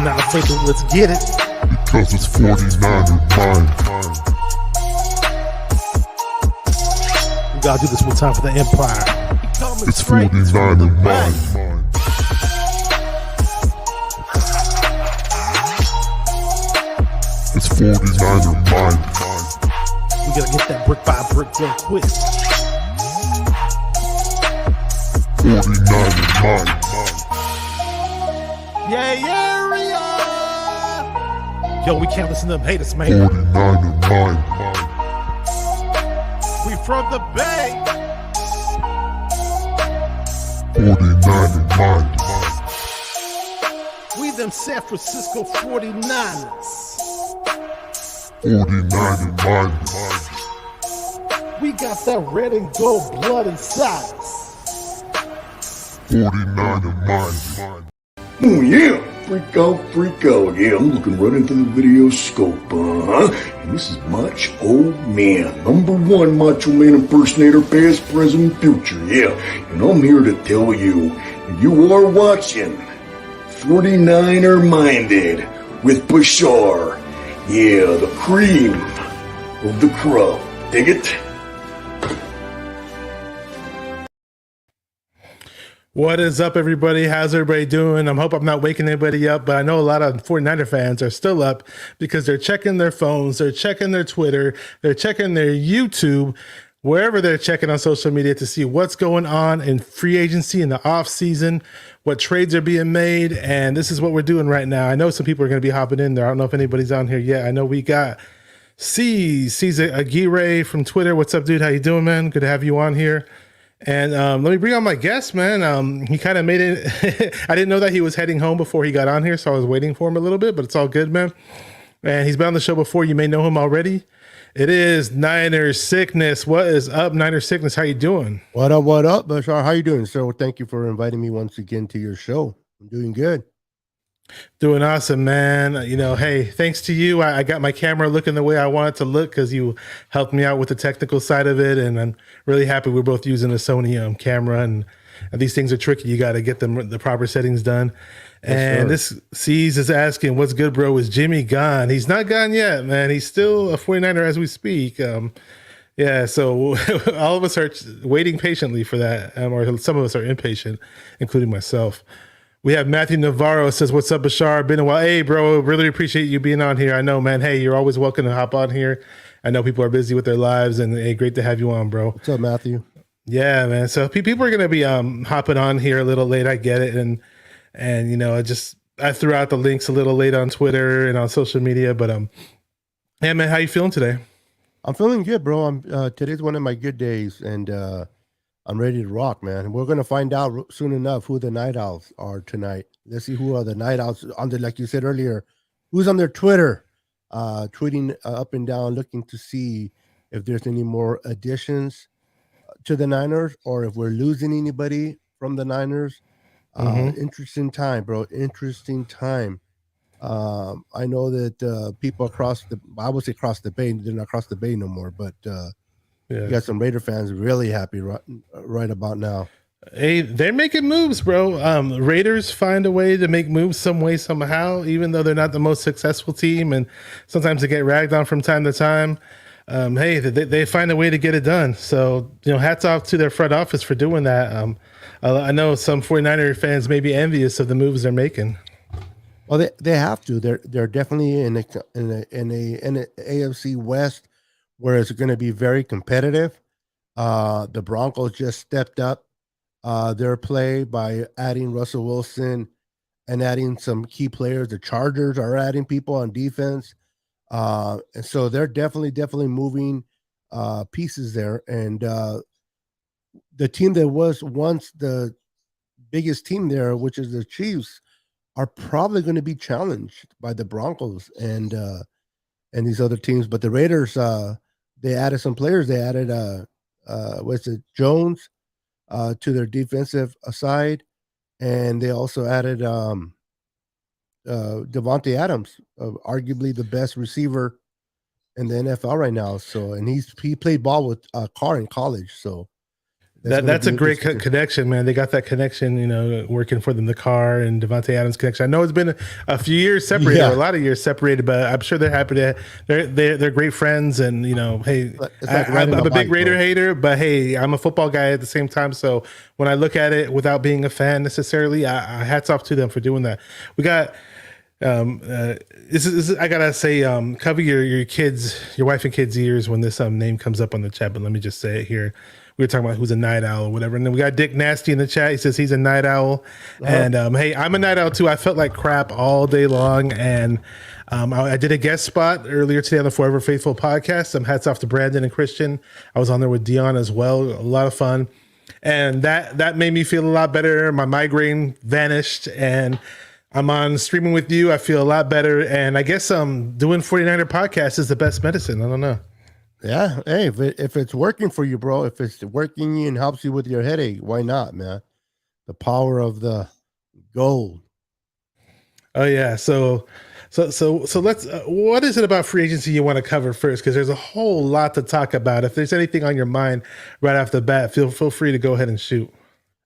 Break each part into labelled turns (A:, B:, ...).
A: not afraid to let's get it.
B: Because it's 49er mind.
A: We gotta do this one time for the Empire.
B: It's 49er mind. It's 49er mind.
A: We gotta get that brick by brick real quick.
B: 49er mind.
A: Yeah, Yo, we can't listen to them haters, man.
B: 49er mind.
A: We from the Bay.
B: 49er mind.
A: We them San Francisco 49ers.
B: 49er mind.
A: We got that red and gold blood inside us.
B: 49er mind.
C: Oh yeah, freak out, yeah, I'm looking right into the video scope, and this is Macho Man, #1 Macho Man impersonator, past, present, future, yeah, and I'm here to tell you, you are watching 49er Minded with Bashar, yeah, the cream of the crop, dig it?
A: What is up, everybody? How's everybody doing? I hope I'm not waking anybody up, but I know a lot of 49er fans are still up because they're checking their phones, they're checking their Twitter, they're checking their YouTube, wherever they're checking on social media to see what's going on in free agency in the off season, what trades are being made, and this is what we're doing right now. I know some people are going to be hopping in there. I don't know if anybody's on here yet. I know we got Cesar Aguirre from Twitter. What's up, dude? How you doing, man? Good to have you on here. And let me bring on my guest, man. He kind of made it. I didn't know that he was heading home before he got on here, so I was waiting for him a little bit, but it's all good, man. And he's been on the show before. You may know him already. It is Niner Sickness. What is up, Niner Sickness? How you doing?
D: What up, Bashar? How you doing, sir? Well, thank you for inviting me once again to your show. I'm doing good.
A: Doing awesome, man. You know, hey, thanks to you, I got my camera looking the way I want it to look because you helped me out with the technical side of it, and I'm really happy we're both using a Sony camera, and these things are tricky. You got to get them the proper settings done. And this C's is asking, what's good, bro? Is Jimmy gone? He's not gone yet, man. He's still a 49er as we speak. Yeah, so all of us are waiting patiently for that, or some of us are impatient, including myself. We have Matthew Navarro says, what's up, Bashar? Been a while. Hey, bro, really appreciate you being on here. I know, man. Hey, you're always welcome to hop on here. I know people are busy with their lives, and hey, great to have you on, bro.
D: What's up, Matthew?
A: Yeah, man. So people are going to be hopping on here a little late. I get it. And you know, I threw out the links a little late on Twitter and on social media, but yeah, man, how you feeling today?
D: I'm feeling good, bro. Today's one of my good days, and I'm ready to rock, man. We're gonna find out soon enough who the Night Owls are tonight. Let's see who are the Night Owls on the, like you said earlier, who's on their Twitter, tweeting up and down, looking to see if there's any more additions to the Niners or if we're losing anybody from the Niners. Interesting time, bro. Interesting time. I know that people I would say across the bay, they're not across the bay no more, but you got some Raider fans really happy right about now.
A: Hey, they're making moves, bro. Raiders find a way to make moves some way, somehow, even though they're not the most successful team, and sometimes they get ragged on from time to time. Hey, they find a way to get it done. So, you know, hats off to their front office for doing that. I know some 49er fans may be envious of the moves they're making.
D: Well, they have to. They're definitely in a AFC West where it's going to be very competitive. The Broncos just stepped up their play by adding Russell Wilson and adding some key players. The Chargers are adding people on defense. And so they're definitely moving pieces there. And the team that was once the biggest team there, which is the Chiefs, are probably going to be challenged by the Broncos and these other teams. But the Raiders, they added some players. They added Jones to their defensive side, and they also added Devonte Adams, arguably the best receiver in the NFL right now. So, and he played ball with Carr in college. So
A: That's a great connection, man. They got that connection, working for them, the car and Devonte Adams connection. I know it's been a few years separated, or a lot of years separated, but I'm sure they're happy to. They're great friends, and hey, I'm a big Raider hater, but hey, I'm a football guy at the same time. So when I look at it without being a fan necessarily, I hats off to them for doing that. We got. I gotta say, cover your kids, your wife and kids' ears when this name comes up on the chat. But let me just say it here. We were talking about who's a night owl or whatever, and then we got Dick Nasty in the chat. He says he's a night owl, and hey, I'm a night owl too. I felt like crap all day long, and I did a guest spot earlier today on the Forever Faithful podcast. Hats off to Brandon and Christian. I was on there with Dion as well. A lot of fun, and that made me feel a lot better. My migraine vanished, and I'm on streaming with you. I feel a lot better. And I guess doing 49er podcast is the best medicine. I don't know.
D: Yeah. Hey, if it's working for you, bro, if it's working and helps you with your headache, why not, man? The power of the gold.
A: Oh, yeah. So let's, what is it about free agency you want to cover first? Because there's a whole lot to talk about. If there's anything on your mind right off the bat, feel free to go ahead and shoot.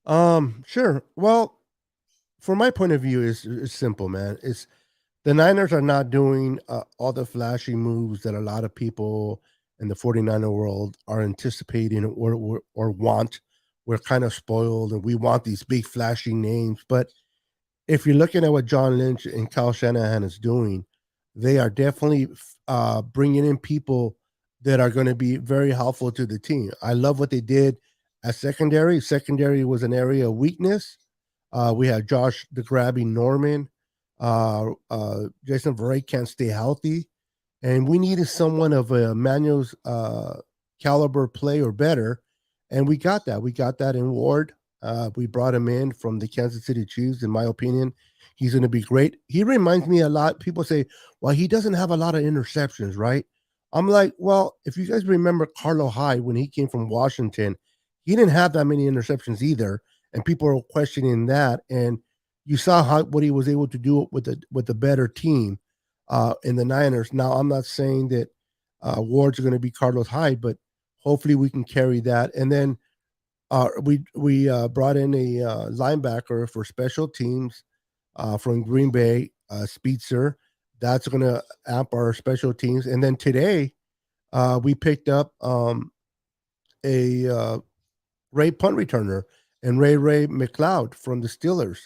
D: Sure. Well, from my point of view, it's simple, man. It's the Niners are not doing all the flashy moves that a lot of people in the 49er world are anticipating or want. We're kind of spoiled and we want these big flashy names. But if you're looking at what John Lynch and Kyle Shanahan is doing, they are definitely bringing in people that are going to be very helpful to the team. I love what they did at secondary. Secondary was an area of weakness. We had Josh the Grabby Norman. Jason Verrett can't stay healthy. And we needed someone of a Manuel's caliber play or better. And we got that. We got that in Ward. We brought him in from the Kansas City Chiefs. In my opinion, he's going to be great. He reminds me a lot. People say, well, he doesn't have a lot of interceptions, right? I'm like, well, if you guys remember Carlo Hyde, when he came from Washington, he didn't have that many interceptions either. And people are questioning that. And you saw what he was able to do with a better team in the Niners. Now, I'm not saying that Ward's going to be Carlos Hyde, but hopefully we can carry that. And then we brought in a linebacker for special teams from Green Bay, Spitzer. That's going to amp our special teams. And then today we picked up a Ray punt returner and Ray McLeod from the Steelers.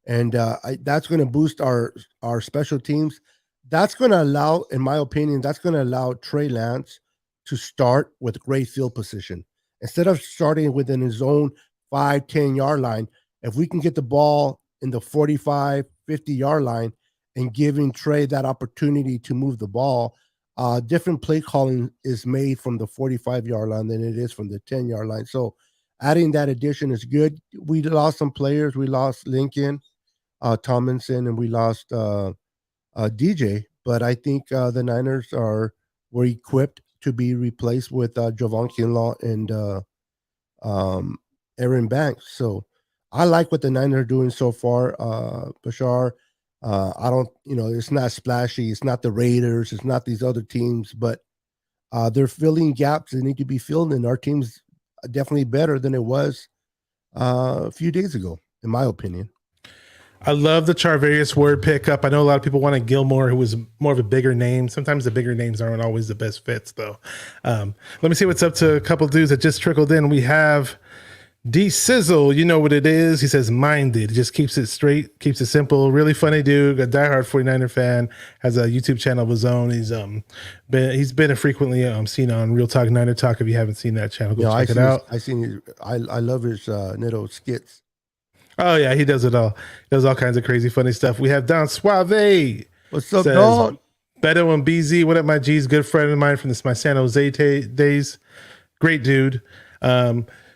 D: And that's going to boost our special teams. That's going to allow, in my opinion, Trey Lance to start with great field position. Instead of starting within his own 5-10 yard line, if we can get the ball in the 45, 50-yard line and giving Trey that opportunity to move the ball, different play calling is made from the 45-yard line than it is from the 10-yard line. So adding that addition is good. We lost some players. We lost Lincoln Tomlinson, and we lost DJ. But I think the Niners were equipped to be replaced with Javon Kinlaw and Aaron Banks. So I like what the Niners are doing so far, Bashar. I don't, it's not splashy. It's not the Raiders. It's not these other teams, but they're filling gaps that need to be filled, and our team's definitely better than it was a few days ago, in my opinion.
A: I love the Charvarius Ward pickup. I know a lot of people wanted Gilmore, who was more of a bigger name. Sometimes the bigger names aren't always the best fits, though. Let me see what's up to a couple dudes that just trickled in. We have D Sizzle. You know what it is. He says minded. Just keeps it straight, keeps it simple. Really funny dude. A diehard 49er fan. Has a YouTube channel of his own. He's been frequently seen on Real Talk Niner Talk. If you haven't seen that channel, go check it out.
D: I love his little skits.
A: Oh yeah, he does it all. He does all kinds of crazy, funny stuff. We have Don Suave.
D: What's up, Don?
A: Beto and BZ. What up, my G's? Good friend of mine from my San Jose days. Great dude.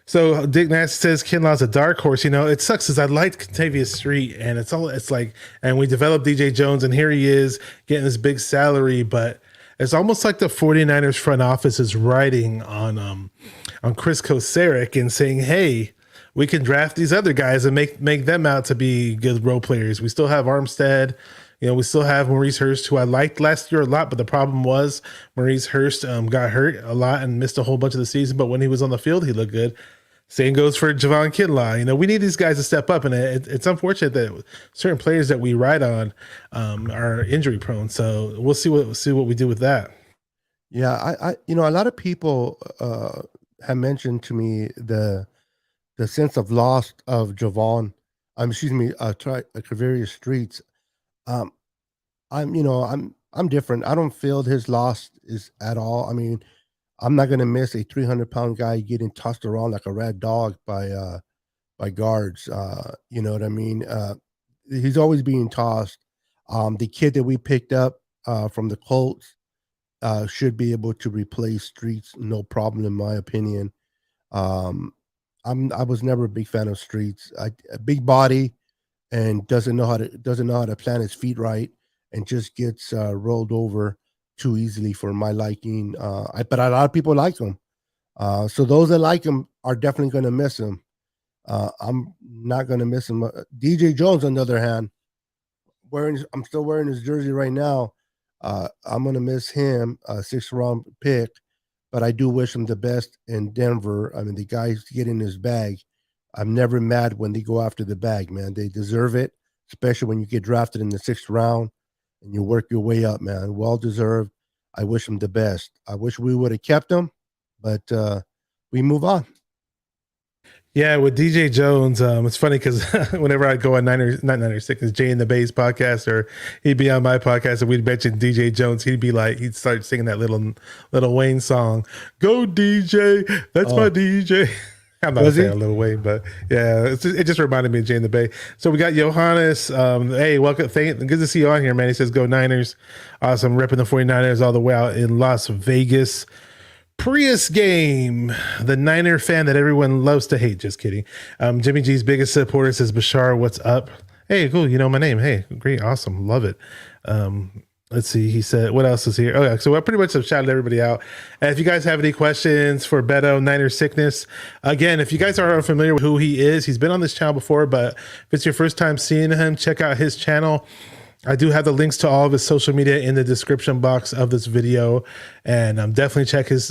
A: So Dick Nash says Kinlaw's a dark horse. It sucks because I liked Contavious Street, and and we developed DJ Jones, and here he is getting this big salary, but it's almost like the 49ers front office is riding on Chris Kocurek and saying, hey, we can draft these other guys and make them out to be good role players. We still have Armstead. We still have Maurice Hurst, who I liked last year a lot, but the problem was Maurice Hurst got hurt a lot and missed a whole bunch of the season. But when he was on the field, he looked good. Same goes for Javon Kinlaw. You know, we need these guys to step up, and it's unfortunate that certain players that we ride on are injury prone. So we'll see what we do with that.
D: Yeah, a lot of people have mentioned to me the sense of loss of Javon. Kavarius Streets. I'm different. I don't feel his loss is at all. I mean, I'm not gonna miss a 300-pound guy getting tossed around like a rad dog by guards. You know what I mean? He's always being tossed. The kid that we picked up from the Colts should be able to replace Streets, no problem, in my opinion. I was never a big fan of Streets. A big body and doesn't know how to plant his feet right, and just gets rolled over too easily for my liking. But a lot of people like him. So those that like him are definitely going to miss him. I'm not going to miss him. DJ Jones, on the other hand, I'm still wearing his jersey right now. I'm going to miss him, a 6th round pick, but I do wish him the best in Denver. I mean, the guys get in his bag. I'm never mad when they go after the bag, man. They deserve it, especially when you get drafted in the 6th round and you work your way up, man. Well deserved. I wish him the best. I wish we would have kept him, but we move on.
A: Yeah, with DJ Jones, it's funny because whenever I go on Niners Sickness, Jay and the Bays podcast, or he'd be on my podcast and we'd mention DJ Jones, he'd start singing that little Wayne song, "Go DJ, that's my DJ." I'm not saying Lil Wayne, but yeah, it just reminded me of Jay and the Bay. So we got Johannes. Hey, welcome. Good to see you on here, man. He says, "Go Niners." Awesome. Repping the 49ers all the way out in Las Vegas. Prius game, the Niner fan that everyone loves to hate. Just kidding. Jimmy G's biggest supporter says, "Bashar, what's up?" Hey, cool. You know my name. Hey, great. Awesome. Love it. Let's see. He said, what else is here? Oh, yeah. So I pretty much have shouted everybody out. And if you guys have any questions for Beto, Niner Sickness, again, if you guys are unfamiliar with who he is, he's been on this channel before, but if it's your first time seeing him, check out his channel. I do have the links to all of his social media in the description box of this video, and definitely check his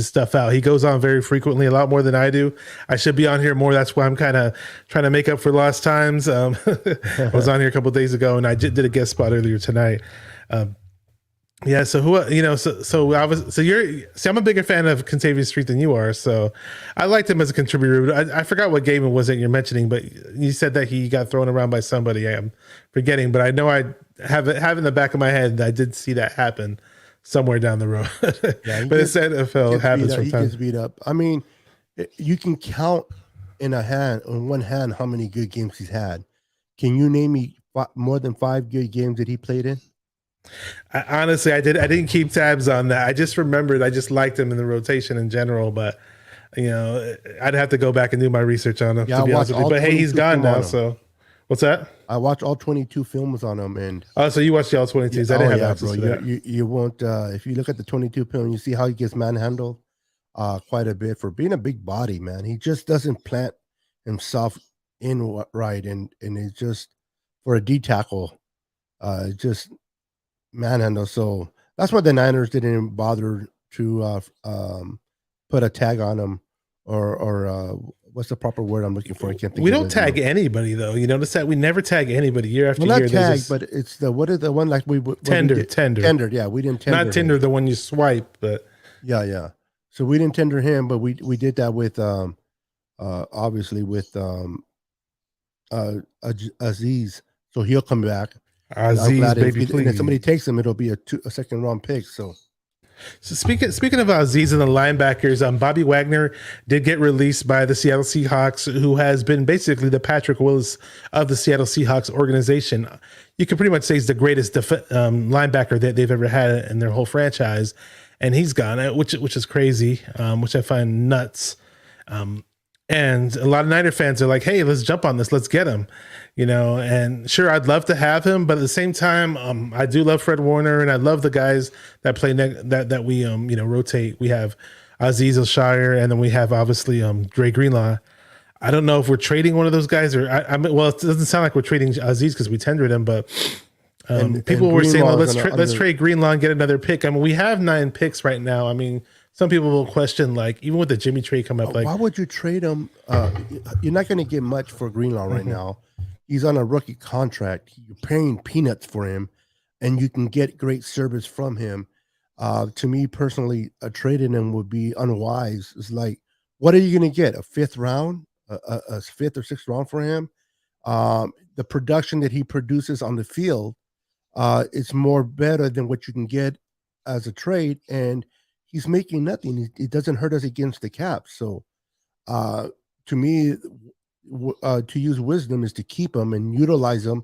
A: stuff out. He goes on very frequently, a lot more than I do. I should be on here more. That's why I'm kind of trying to make up for lost times. I was on here a couple of days ago, and I did a guest spot earlier tonight. Yeah. So I'm a bigger fan of Contavious Street than you are. So I liked him as a contributor. I forgot what game it was that you're mentioning, but you said that he got thrown around by somebody. I'm forgetting, but I know I have in the back of my head that I did see that happen somewhere down the road. Yeah, but it's NFL happens from time.
D: He gets beat up. I mean, you can count on one hand how many good games he's had. Can you name me more than 5 good games that he played in?
A: Honestly, I didn't keep tabs on that. I just remembered I just liked him in the rotation in general, but I'd have to go back and do my research on him, to be honest with you. But hey, he's gone now. So what's that?
D: I watched all 22 films on him, and
A: so you watched the all 22s. I didn't have access to that.
D: You won't if you look at the 22 film, you see how he gets manhandled quite a bit for being a big body, man. He just doesn't plant himself in right, and it's just for a D tackle, just manhandle. So that's why the Niners didn't bother to put a tag on him, or what's the proper word I'm looking for? I can't think.
A: We don't tag anybody though. You notice that we never tag anybody year after year.
D: Not tag, but it's what is the one like we
A: tender.
D: Yeah, we didn't tender.
A: Not Tinder, the one you swipe, but
D: yeah. So we didn't tender him, but we did that with obviously with Aziz. So he'll come back.
A: Aziz, baby, please.
D: If somebody takes him, it'll be a 2nd round pick. So
A: speaking of Aziz and the linebackers, Bobby Wagner did get released by the Seattle Seahawks, who has been basically the Patrick Willis of the Seattle Seahawks organization. You can pretty much say he's the greatest linebacker that they've ever had in their whole franchise, and he's gone, which is crazy, which I find nuts. And a lot of Niner fans are like, "Hey, let's jump on this. Let's get him." And sure, I'd love to have him, but at the same time, I do love Fred Warner, and I love the guys that play that we rotate. We have Aziz Al-Shire, and then we have obviously Dre Greenlaw. I don't know if we're trading one of those guys, or well, it doesn't sound like we're trading Aziz because we tendered him, but people were saying, "Well, let's trade Greenlaw and get another pick." I mean, we have 9 picks right now. I mean, some people will question, like, even with the Jimmy trade come up, like,
D: why would you trade him? You're not going to get much for Greenlaw right now. He's on a rookie contract. You're paying peanuts for him, and you can get great service from him. To me personally, trading him would be unwise. It's like, what are you going to get? A fifth round, a fifth or sixth round for him? The production that he produces on the field is more better than what you can get as a trade, and he's making nothing. It doesn't hurt us against the cap. So, to me, to use wisdom is to keep him and utilize him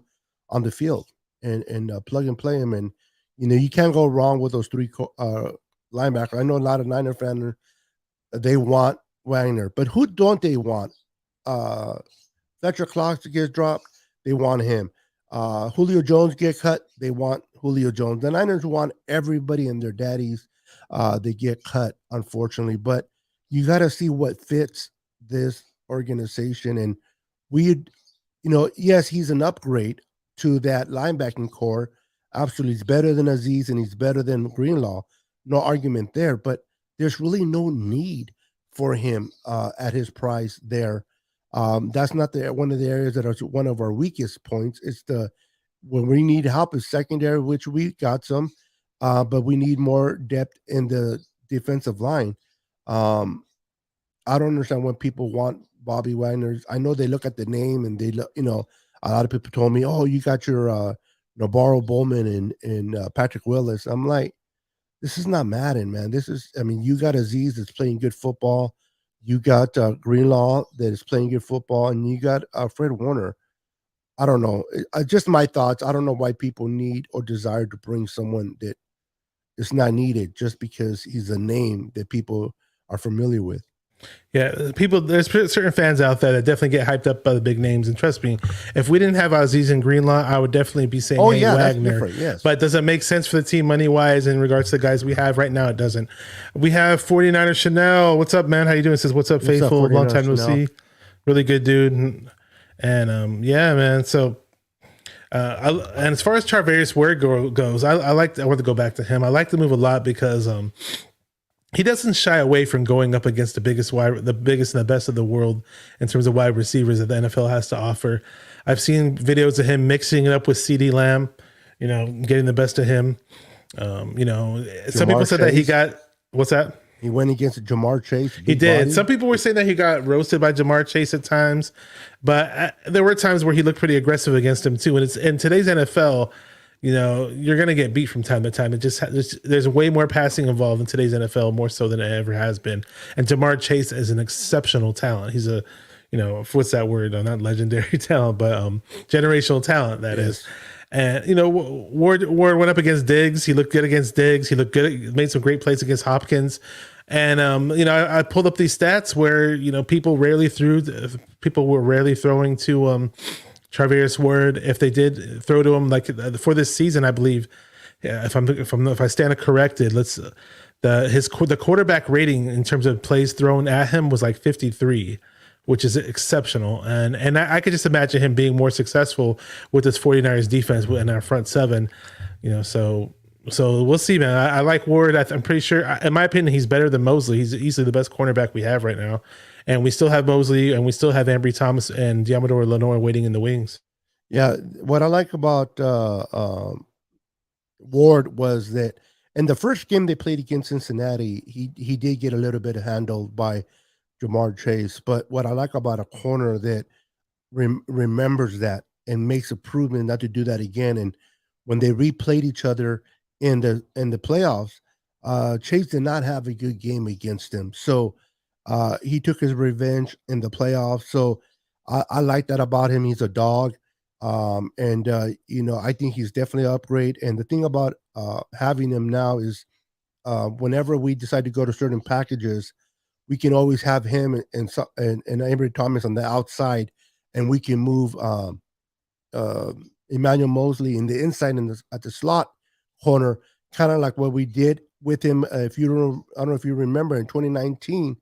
D: on the field and plug and play him. And you can't go wrong with those three linebackers. I know a lot of Niner fans, they want Wagner, but who don't they want? Fletcher Cox gets dropped, they want him. Julio Jones get cut, they want Julio Jones. The Niners want everybody and their daddies. They get cut, unfortunately, but you got to see what fits this organization. And yes, he's an upgrade to that linebacking core. Absolutely, he's better than Aziz and he's better than Greenlaw. No argument there, but there's really no need for him at his price there. That's not one of the areas that are one of our weakest points. It's when we need help is secondary, which we got some, but we need more depth in the defensive line. I don't understand when people want Bobby Wagner. I know they look at the name and they look, a lot of people told me, oh, you got your Navarro Bowman and Patrick Willis. I'm like, this is not Madden, man. You got Aziz that's playing good football. You got Greenlaw that is playing good football, and you got Fred Warner. I don't know. Just my thoughts. I don't know why people need or desire to bring someone that is not needed just because he's a name that people are familiar with.
A: Yeah, there's certain fans out there that definitely get hyped up by the big names. And trust me, if we didn't have Aziz and Greenlaw, I would definitely be saying, Wagner.
D: That's different, yes.
A: But does it make sense for the team money-wise in regards to the guys we have right now? It doesn't. We have 49er Chanel. What's up, man? How you doing? Says, what's up, faithful? Long time no see. Really good dude. And yeah, man. So, and as far as Charvarius Ward goes, I want to go back to him. I like the move a lot because he doesn't shy away from going up against the biggest and the best of the world in terms of wide receivers that the NFL has to offer. I've seen videos of him mixing it up with CeeDee Lamb, getting the best of him. Some people said that he got, what's that?
D: He went against Jamar Chase.
A: He did. Body. Some people were saying that he got roasted by Jamar Chase at times, but there were times where he looked pretty aggressive against him too. And it's in today's NFL, you're going to get beat from time to time. There's way more passing involved in today's NFL, more so than it ever has been. And Jamar Chase is an exceptional talent. He's a, what's that word? Not legendary talent, but generational talent, that is. And, Ward went up against Diggs. He looked good against Diggs. He looked good, made some great plays against Hopkins. And, I pulled up these stats where, people were rarely throwing to Charvarius Ward. If they did throw to him, like for this season, I believe, if I stand corrected, the quarterback rating in terms of plays thrown at him was like 53, which is exceptional. And I could just imagine him being more successful with this 49ers defense in our front seven, so we'll see, man. I like Ward. I'm pretty sure, in my opinion, he's better than Mosley. He's easily the best cornerback we have right now. And we still have Mosley, and we still have Ambry Thomas and Diamador Lenoir waiting in the wings.
D: Yeah, what I like about Ward was that in the first game they played against Cincinnati, he did get a little bit handled by Jamar Chase. But what I like about a corner that remembers that and makes a improvement not to do that again. And when they replayed each other in the playoffs, Chase did not have a good game against him. So he took his revenge in the playoffs. So I like that about him. He's a dog. I think he's definitely an upgrade. And the thing about having him now is whenever we decide to go to certain packages, we can always have him and Ambry Thomas on the outside, and we can move Emmanuel Mosley in the inside at the slot corner, kind of like what we did with him. I don't know if you remember in 2019,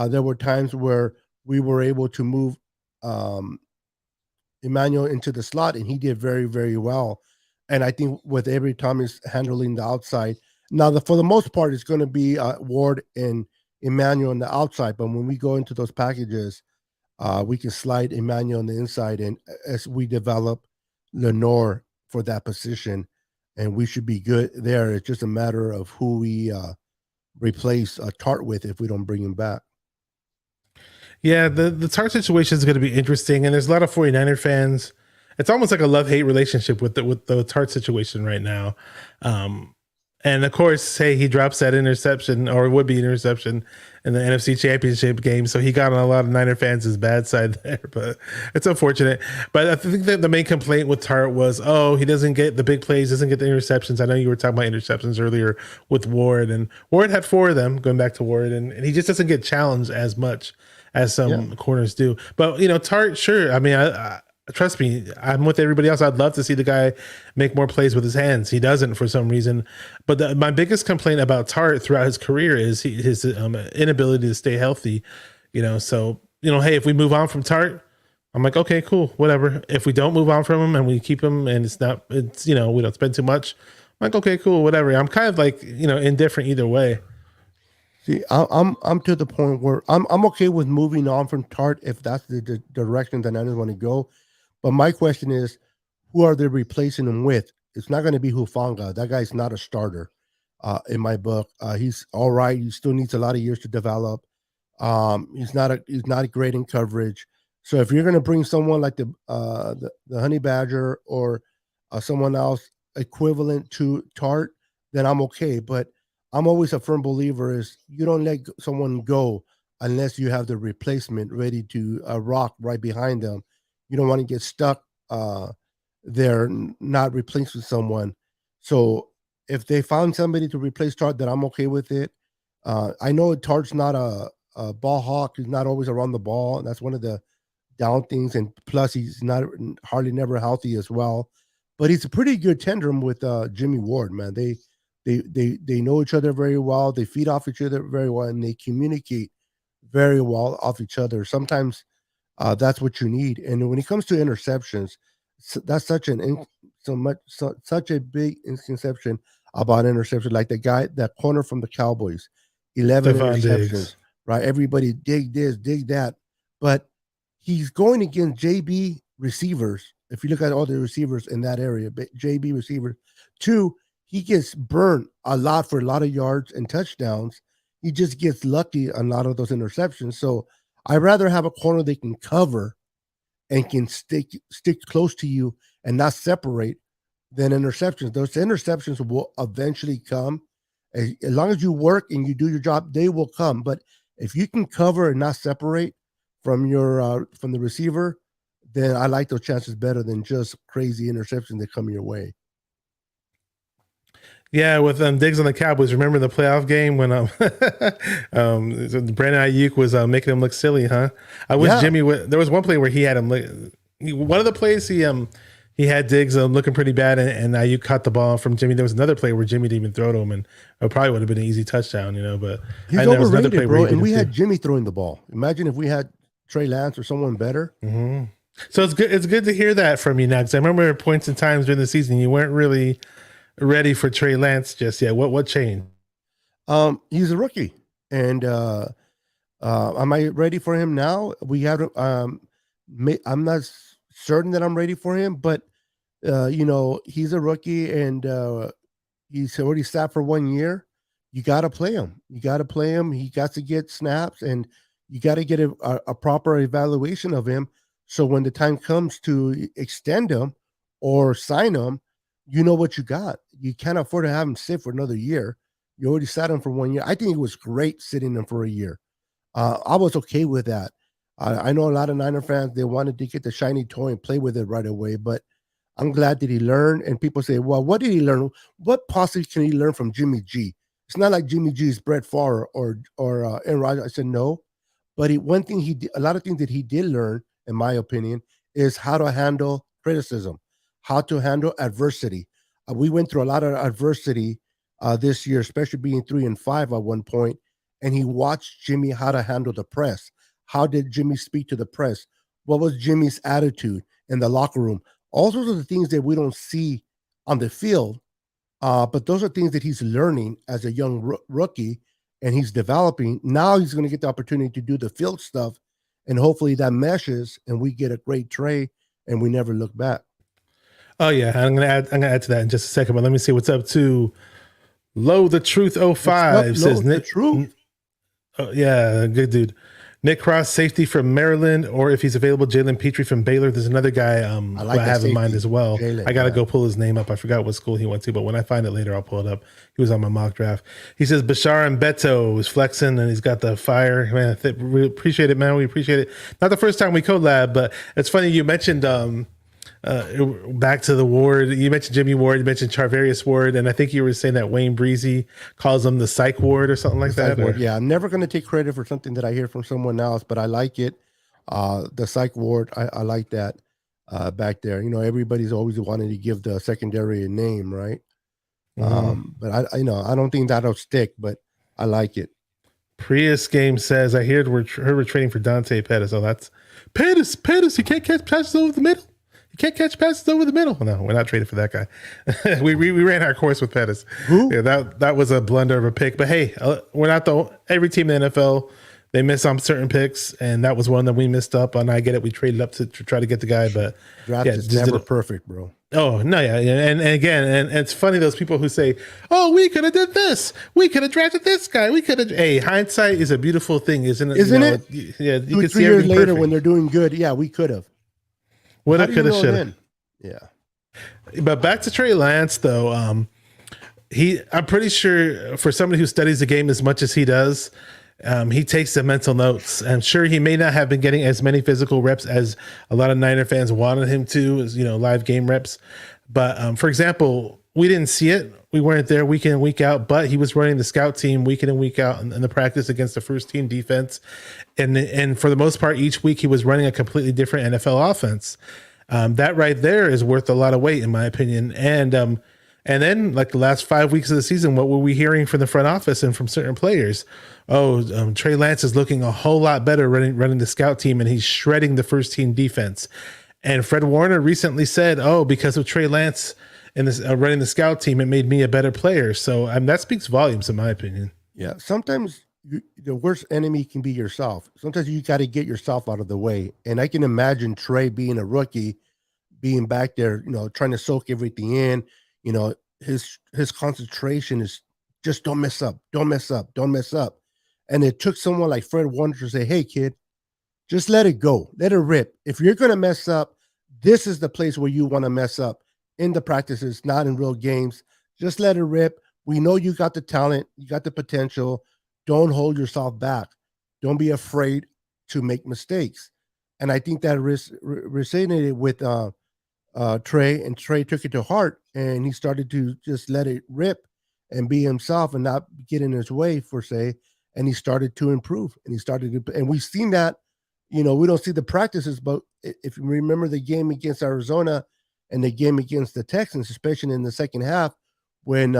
D: there were times where we were able to move Emmanuel into the slot, and he did very, very well. And I think with Ambry Thomas handling the outside, Now, for the most part, it's going to be Ward and Emmanuel on the outside. But when we go into those packages, we can slide Emmanuel on the inside, and as we develop Lenore for that position, and we should be good there. It's just a matter of who we replace Tart with if we don't bring him back.
A: Yeah, the Tart situation is going to be interesting, and there's a lot of 49er fans. It's almost like a love-hate relationship with the Tart situation right now. And of course, hey, he drops that interception, or would be interception, in the NFC Championship game. So he got on a lot of Niner fans' bad side there, but it's unfortunate. But I think that the main complaint with Tart was, oh, he doesn't get the big plays, doesn't get the interceptions. I know you were talking about interceptions earlier with Ward, and Ward had 4 of them, going back to Ward, and he just doesn't get challenged as much as some corners do. But, Tart, sure. I mean, I trust me, I'm with everybody else. I'd love to see the guy make more plays with his hands. He doesn't for some reason. But my biggest complaint about Tart throughout his career is his inability to stay healthy. So, hey, if we move on from Tart, I'm like, okay, cool, whatever. If we don't move on from him and we keep him and we don't spend too much, I'm like, okay, cool, whatever. I'm kind of like, indifferent either way.
D: See, I'm to the point where I'm okay with moving on from Tart if that's the direction the Niners want to go. But my question is, who are they replacing him with? It's not going to be Hufanga. That guy's not a starter in my book. He's all right. He still needs a lot of years to develop. He's not great in coverage. So if you're going to bring someone like the Honey Badger or someone else equivalent to Tart, then I'm okay. But I'm always a firm believer is you don't let someone go unless you have the replacement ready to rock right behind them. You don't want to get stuck there, not replacing someone. So if they found somebody to replace Tart, then I'm okay with it. I know Tart's not a ball hawk. He's not always around the ball. And that's one of the down things. And plus, he's not hardly never healthy as well. But he's a pretty good tandem with Jimmy Ward, man. They know each other very well. They feed off each other very well, and they communicate very well off each other. Sometimes that's what you need. And when it comes to interceptions, that's such a big misconception about interception. Like that corner from the Cowboys, 11
A: Devonte
D: interceptions,
A: Adams.
D: right? Everybody dig this, dig that, but he's going against JB receivers. If you look at all the receivers in that area, JB receivers, 2, he gets burned a lot for a lot of yards and touchdowns. He just gets lucky on a lot of those interceptions. So I'd rather have a corner they can cover and can stick close to you and not separate than interceptions. Those interceptions will eventually come. As long as you work and you do your job, they will come. But if you can cover and not separate from from the receiver, then I like those chances better than just crazy interceptions that come your way.
A: Yeah, with Diggs on the Cowboys. Remember the playoff game when Brandon Ayuk was making him look silly, huh? I wish Jimmy would. There was one play where he had him. One of the plays he had Diggs looking pretty bad, and Ayuk caught the ball from Jimmy. There was another play where Jimmy didn't even throw to him, and it probably would have been an easy touchdown, But
D: he's overrated, bro. And we had Jimmy throwing the ball. Imagine if we had Trey Lance or someone better.
A: Mm-hmm. So it's good. It's good to hear that from you now, because I remember at points in times during the season you weren't really ready for Trey Lance just yet. What changed?
D: He's a rookie, and am I ready for him now? We have. I'm not certain that I'm ready for him, but he's a rookie, and he's already sat for 1 year. You got to play him. He got to get snaps, and you got to get a proper evaluation of him. So when the time comes to extend him or sign him, you know what you got. You can't afford to have him sit for another year. You already sat him for 1 year. I think it was great sitting him for a year. I was okay with that. I know a lot of Niner fans, they wanted to get the shiny toy and play with it right away, but I'm glad that he learned. And people say, well, what did he learn? What possibly can he learn from Jimmy G? It's not like Jimmy G is Brett Favre or Aaron Rodgers. I said no. But a lot of things that he did learn, in my opinion, is how to handle criticism, how to handle adversity. We went through a lot of adversity this year, especially being 3-5 at one point, and he watched Jimmy how to handle the press. How did Jimmy speak to the press? What was Jimmy's attitude in the locker room? All those are the things that we don't see on the field But those are things that he's learning as a young rookie, and he's developing. Now he's going to get the opportunity to do the field stuff, and hopefully that meshes, and we get a great Trey, and we never look back.
A: Oh yeah, I'm gonna add to that in just a second, but let me see what's up to Low the Truth 05 says Nick.
D: Truth.
A: Yeah, good dude. Nick Cross, safety from Maryland, or if he's available, Jalen Petrie from Baylor. There's another guy who I have in mind as well. I got to go pull his name up. I forgot what school he went to, but when I find it later, I'll pull it up. He was on my mock draft. He says Bashar and Beto is flexing, and he's got the fire. Man, we appreciate it, man. We appreciate it. Not the first time we collab, but it's funny you mentioned back to the Ward. You mentioned Jimmy Ward. You mentioned Charvarius Ward, and I think you were saying that Wayne Breezy calls him the Psych Ward or something like that.
D: Ward, yeah, I'm never going to take credit for something that I hear from someone else, but I like it. The Psych Ward, I like that back there. You know, everybody's always wanting to give the secondary a name, right? But I don't think that'll stick, but I like it.
A: Prius Game says, I heard we're trading for Dante Pettis. Oh, that's Pettis. You can't catch passes over the middle. You can't catch passes over the middle. No, we're not trading for that guy. we ran our course with Pettis. Yeah, that was a blunder of a pick. But hey, we're not every team in the NFL. They miss on certain picks, and that was one that we missed up on. I get it. We traded up to try to get the guy, but
D: draft is never perfect, bro.
A: Oh no, yeah, and again, and it's funny those people who say, "Oh, we could have did this. We could have drafted this guy. We could have." Hey, hindsight is a beautiful thing, isn't it?
D: Isn't it?
A: Yeah, you can
D: 3 years later when they're doing good. Yeah, we could have.
A: Woulda, coulda, shoulda.
D: Yeah.
A: But back to Trey Lance, though. I'm pretty sure for somebody who studies the game as much as he does, he takes the mental notes. I'm sure he may not have been getting as many physical reps as a lot of Niner fans wanted him to, as live game reps. But for example, we didn't see it. We weren't there week in and week out, but he was running the scout team week in and week out in the practice against the first team defense. And for the most part, each week he was running a completely different NFL offense. That right there is worth a lot of weight, in my opinion. And then, like the last 5 weeks of the season, what were we hearing from the front office and from certain players? Trey Lance is looking a whole lot better running the scout team, and he's shredding the first team defense. And Fred Warner recently said, because of Trey Lance and this running the scout team, it made me a better player. So that speaks volumes, in my opinion.
D: Yeah, sometimes the worst enemy can be yourself. Sometimes you got to get yourself out of the way. And I can imagine Trey being a rookie, being back there, trying to soak everything in. His concentration is just don't mess up. And it took someone like Fred Warner to say, hey, kid, just let it go. Let it rip. If you're going to mess up, this is the place where you want to mess up, in the practices, not in real games. Just let it rip. We know you got the talent. You got the potential. Don't hold yourself back. Don't be afraid to make mistakes. And I think that resonated with Trey, and Trey took it to heart, and he started to just let it rip and be himself and not get in his way, and he started to improve, and we've seen that. We don't see the practices, but if you remember the game against Arizona and the game against the Texans, especially in the second half, when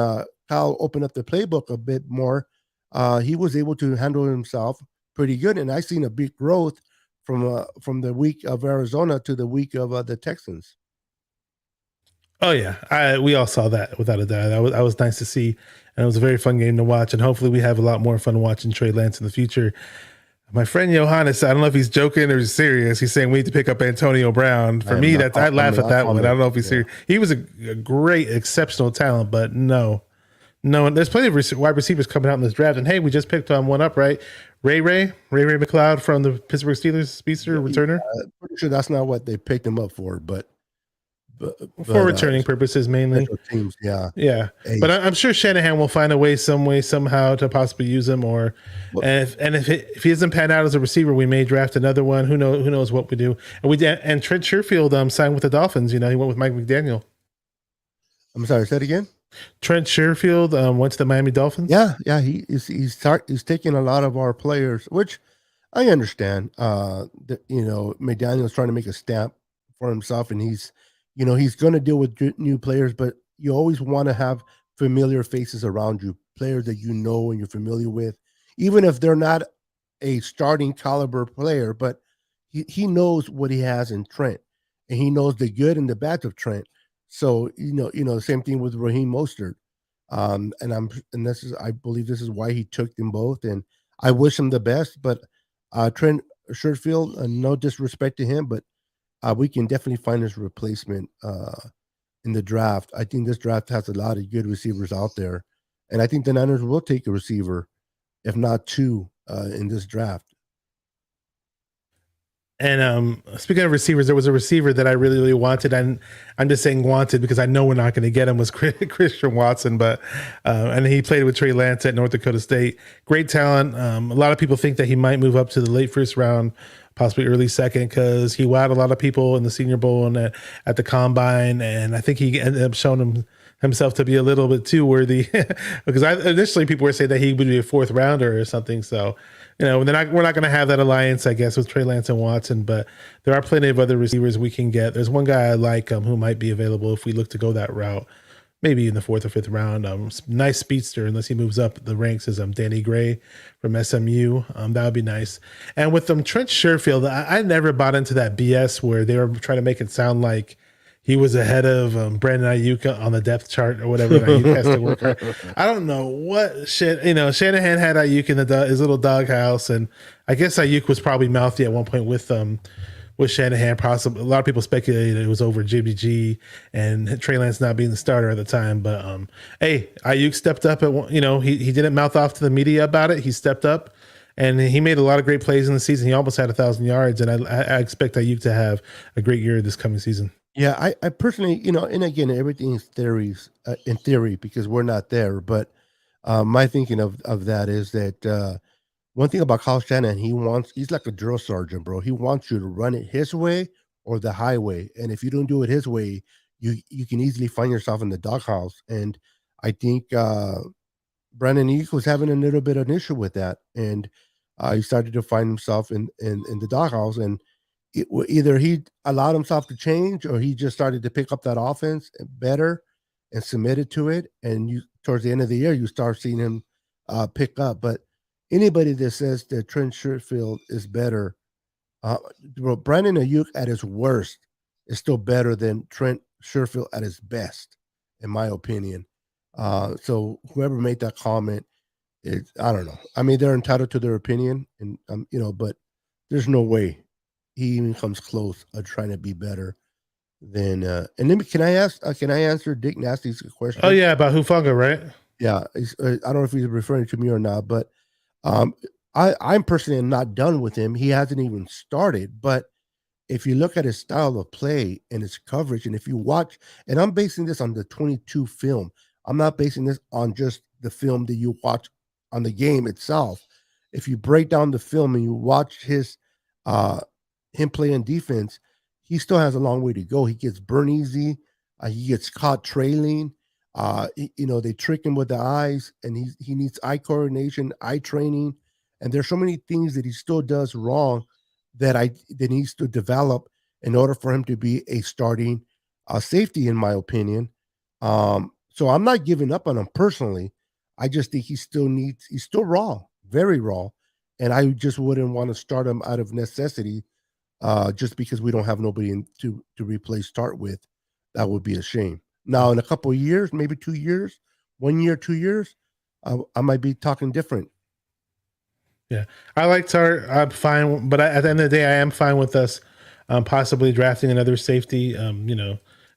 D: Kyle opened up the playbook a bit more, he was able to handle himself pretty good. And I've seen a big growth from the week of Arizona to the week of the Texans.
A: Oh yeah, we all saw that without a doubt. That was nice to see, and it was a very fun game to watch. And hopefully, we have a lot more fun watching Trey Lance in the future. My friend Johannes, I don't know if he's joking or he's serious. He's saying we need to pick up Antonio Brown. For me, I laugh at that one. I don't know if he's serious. He was a great, exceptional talent, but no. There's plenty of wide receivers coming out in this draft. And hey, we just picked one up, right? Ray McLeod from the Pittsburgh Steelers, speedster returner.
D: Pretty sure that's not what they picked him up for, but
A: for returning purposes mainly.
D: Teams, yeah.
A: Hey. But I'm sure Shanahan will find a way, somehow to possibly use him. If he doesn't pan out as a receiver, we may draft another one. Who knows what we do? And Trent Sherfield signed with the Dolphins. He went with Mike McDaniel.
D: I'm sorry, say it again.
A: Trent Sherfield went to the Miami Dolphins.
D: Yeah. He's taking a lot of our players, which I understand. McDaniel's trying to make a stamp for himself, and he's going to deal with new players, but you always want to have familiar faces around you, players that and you're familiar with, even if they're not a starting caliber player, but he knows what he has in Trent, and he knows the good and the bad of Trent. So, same thing with Raheem Mostert. And I believe this is why he took them both, and I wish him the best. But Trent Sherfield, no disrespect to him, but we can definitely find his replacement in the draft. I think this draft has a lot of good receivers out there, and I think the Niners will take a receiver, if not two, in this draft.
A: And speaking of receivers, there was a receiver that I really, really wanted. And I'm just saying wanted because I know we're not going to get him, was Christian Watson. But and he played with Trey Lance at North Dakota State. Great talent. A lot of people think that he might move up to the late first round, possibly early second, because he wowed a lot of people in the Senior Bowl and at the Combine. And I think he ended up showing himself to be a little bit too worthy because initially people were saying that he would be a fourth rounder or something. So, we're not going to have that alliance, I guess, with Trey Lance and Watson, but there are plenty of other receivers we can get. There's one guy I like who might be available if we look to go that route, maybe in the fourth or fifth round. Nice speedster, unless he moves up the ranks, is Danny Gray from SMU. That would be nice. And with Trent Sherfield, I never bought into that BS where they were trying to make it sound like he was ahead of Brandon Ayuk on the depth chart or whatever. Ayuk has to work hard. I don't know what shit. Shanahan had Ayuk in his little doghouse, and I guess Ayuk was probably mouthy at one point with Shanahan. Possibly, a lot of people speculated it was over Jimmy G and Trey Lance not being the starter at the time. But hey, Ayuk stepped up at he didn't mouth off to the media about it. He stepped up. And he made a lot of great plays in the season. He almost had 1,000 yards, and I expect Ayuk to have a great year this coming season.
D: Yeah, I personally, and again, everything is theories in theory because we're not there. But my thinking of that is that one thing about Kyle Shanahan, he's like a drill sergeant, bro. He wants you to run it his way or the highway. And if you don't do it his way, you can easily find yourself in the doghouse. And I think Brandon Ayuk was having a little bit of an issue with that, and he started to find himself in the doghouse. And either he allowed himself to change or he just started to pick up that offense better and submitted to it. And towards the end of the year, you start seeing him pick up. But anybody that says that Trent Sherfield is better, Brandon Ayuk at his worst is still better than Trent Sherfield at his best, in my opinion. So whoever made that comment, I don't know. I mean, they're entitled to their opinion, and but there's no way he even comes close of trying to be better than. And then can I answer Dick Nasty's question?
A: Oh yeah, about Hufanga, right?
D: Yeah, I don't know if he's referring to me or not, but I'm personally not done with him. He hasn't even started, but if you look at his style of play and his coverage, and if you watch, and I'm basing this on the 22 film, I'm not basing this on just the film that you watch on the game itself. If you break down the film and you watch him playing defense, he still has a long way to go. He gets burned easy. He gets caught trailing. They trick him with the eyes, and he needs eye coordination, eye training, and there's so many things that he still does wrong that needs to develop in order for him to be a starting safety, in my opinion. So I'm not giving up on him personally. I just think he's still raw, very raw, and I just wouldn't want to start him out of necessity. Just because we don't have nobody to replace start with. That would be a shame. Now, in a couple of years, maybe 2 years, 1 year, 2 years, I might be talking different.
A: Yeah, I like Tart. I'm fine, but at the end of the day, I am fine with us possibly drafting another safety.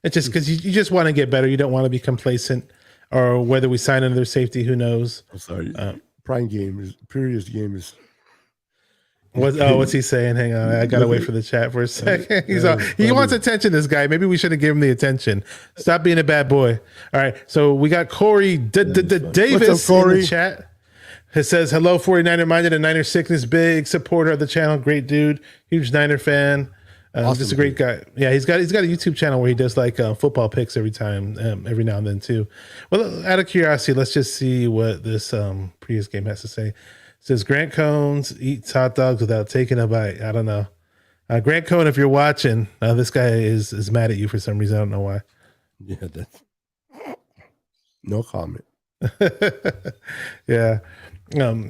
A: It's just because you just want to get better. You don't want to be complacent, or whether we sign another safety, who knows?
D: I'm sorry. Previous game is.
A: What's he saying? Hang on, I gotta wait for the chat for a second. He wants attention. This guy. Maybe we should have given him the attention. Stop being a bad boy. All right. So we got Corey Davis in the chat. It says, "Hello, 49er minded and Niner sickness. Big supporter of the channel. Great dude. Huge Niner fan. Awesome, just a great guy. Yeah, he's got a YouTube channel where he does like football picks every now and then too. Well, out of curiosity, let's just see what this previous game has to say." It says Grant Cones eats hot dogs without taking a bite. I don't know. Grant Cohn, if you're watching, this guy is mad at you for some reason. I don't know why.
D: Yeah, that's no comment.
A: Yeah.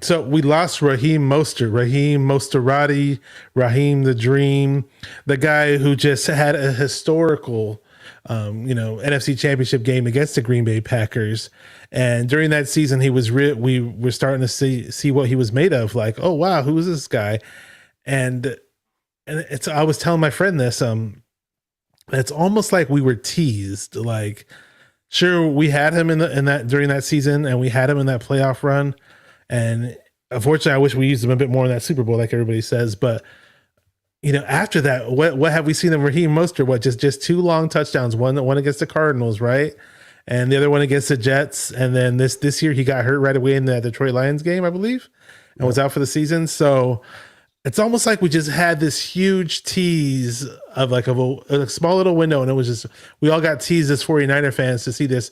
A: So we lost Raheem Mosterati, Raheem the Dream, the guy who just had a historical NFC Championship game against the Green Bay Packers. And during that season, he was we were starting to see what he was made of. Like, oh wow, who is this guy? And I was telling my friend this. It's almost like we were teased. Like, sure, we had him in that during that season, and we had him in that playoff run. And unfortunately, I wish we used him a bit more in that Super Bowl, like everybody says. But after that, what have we seen of Raheem Mostert? What just 2 long touchdowns, one against the Cardinals, right? And the other one against the Jets. And then this year he got hurt right away in the Detroit Lions game, I believe, and was out for the season. So it's almost like we just had this huge tease of a small little window, and it was just, we all got teased as 49er fans to see this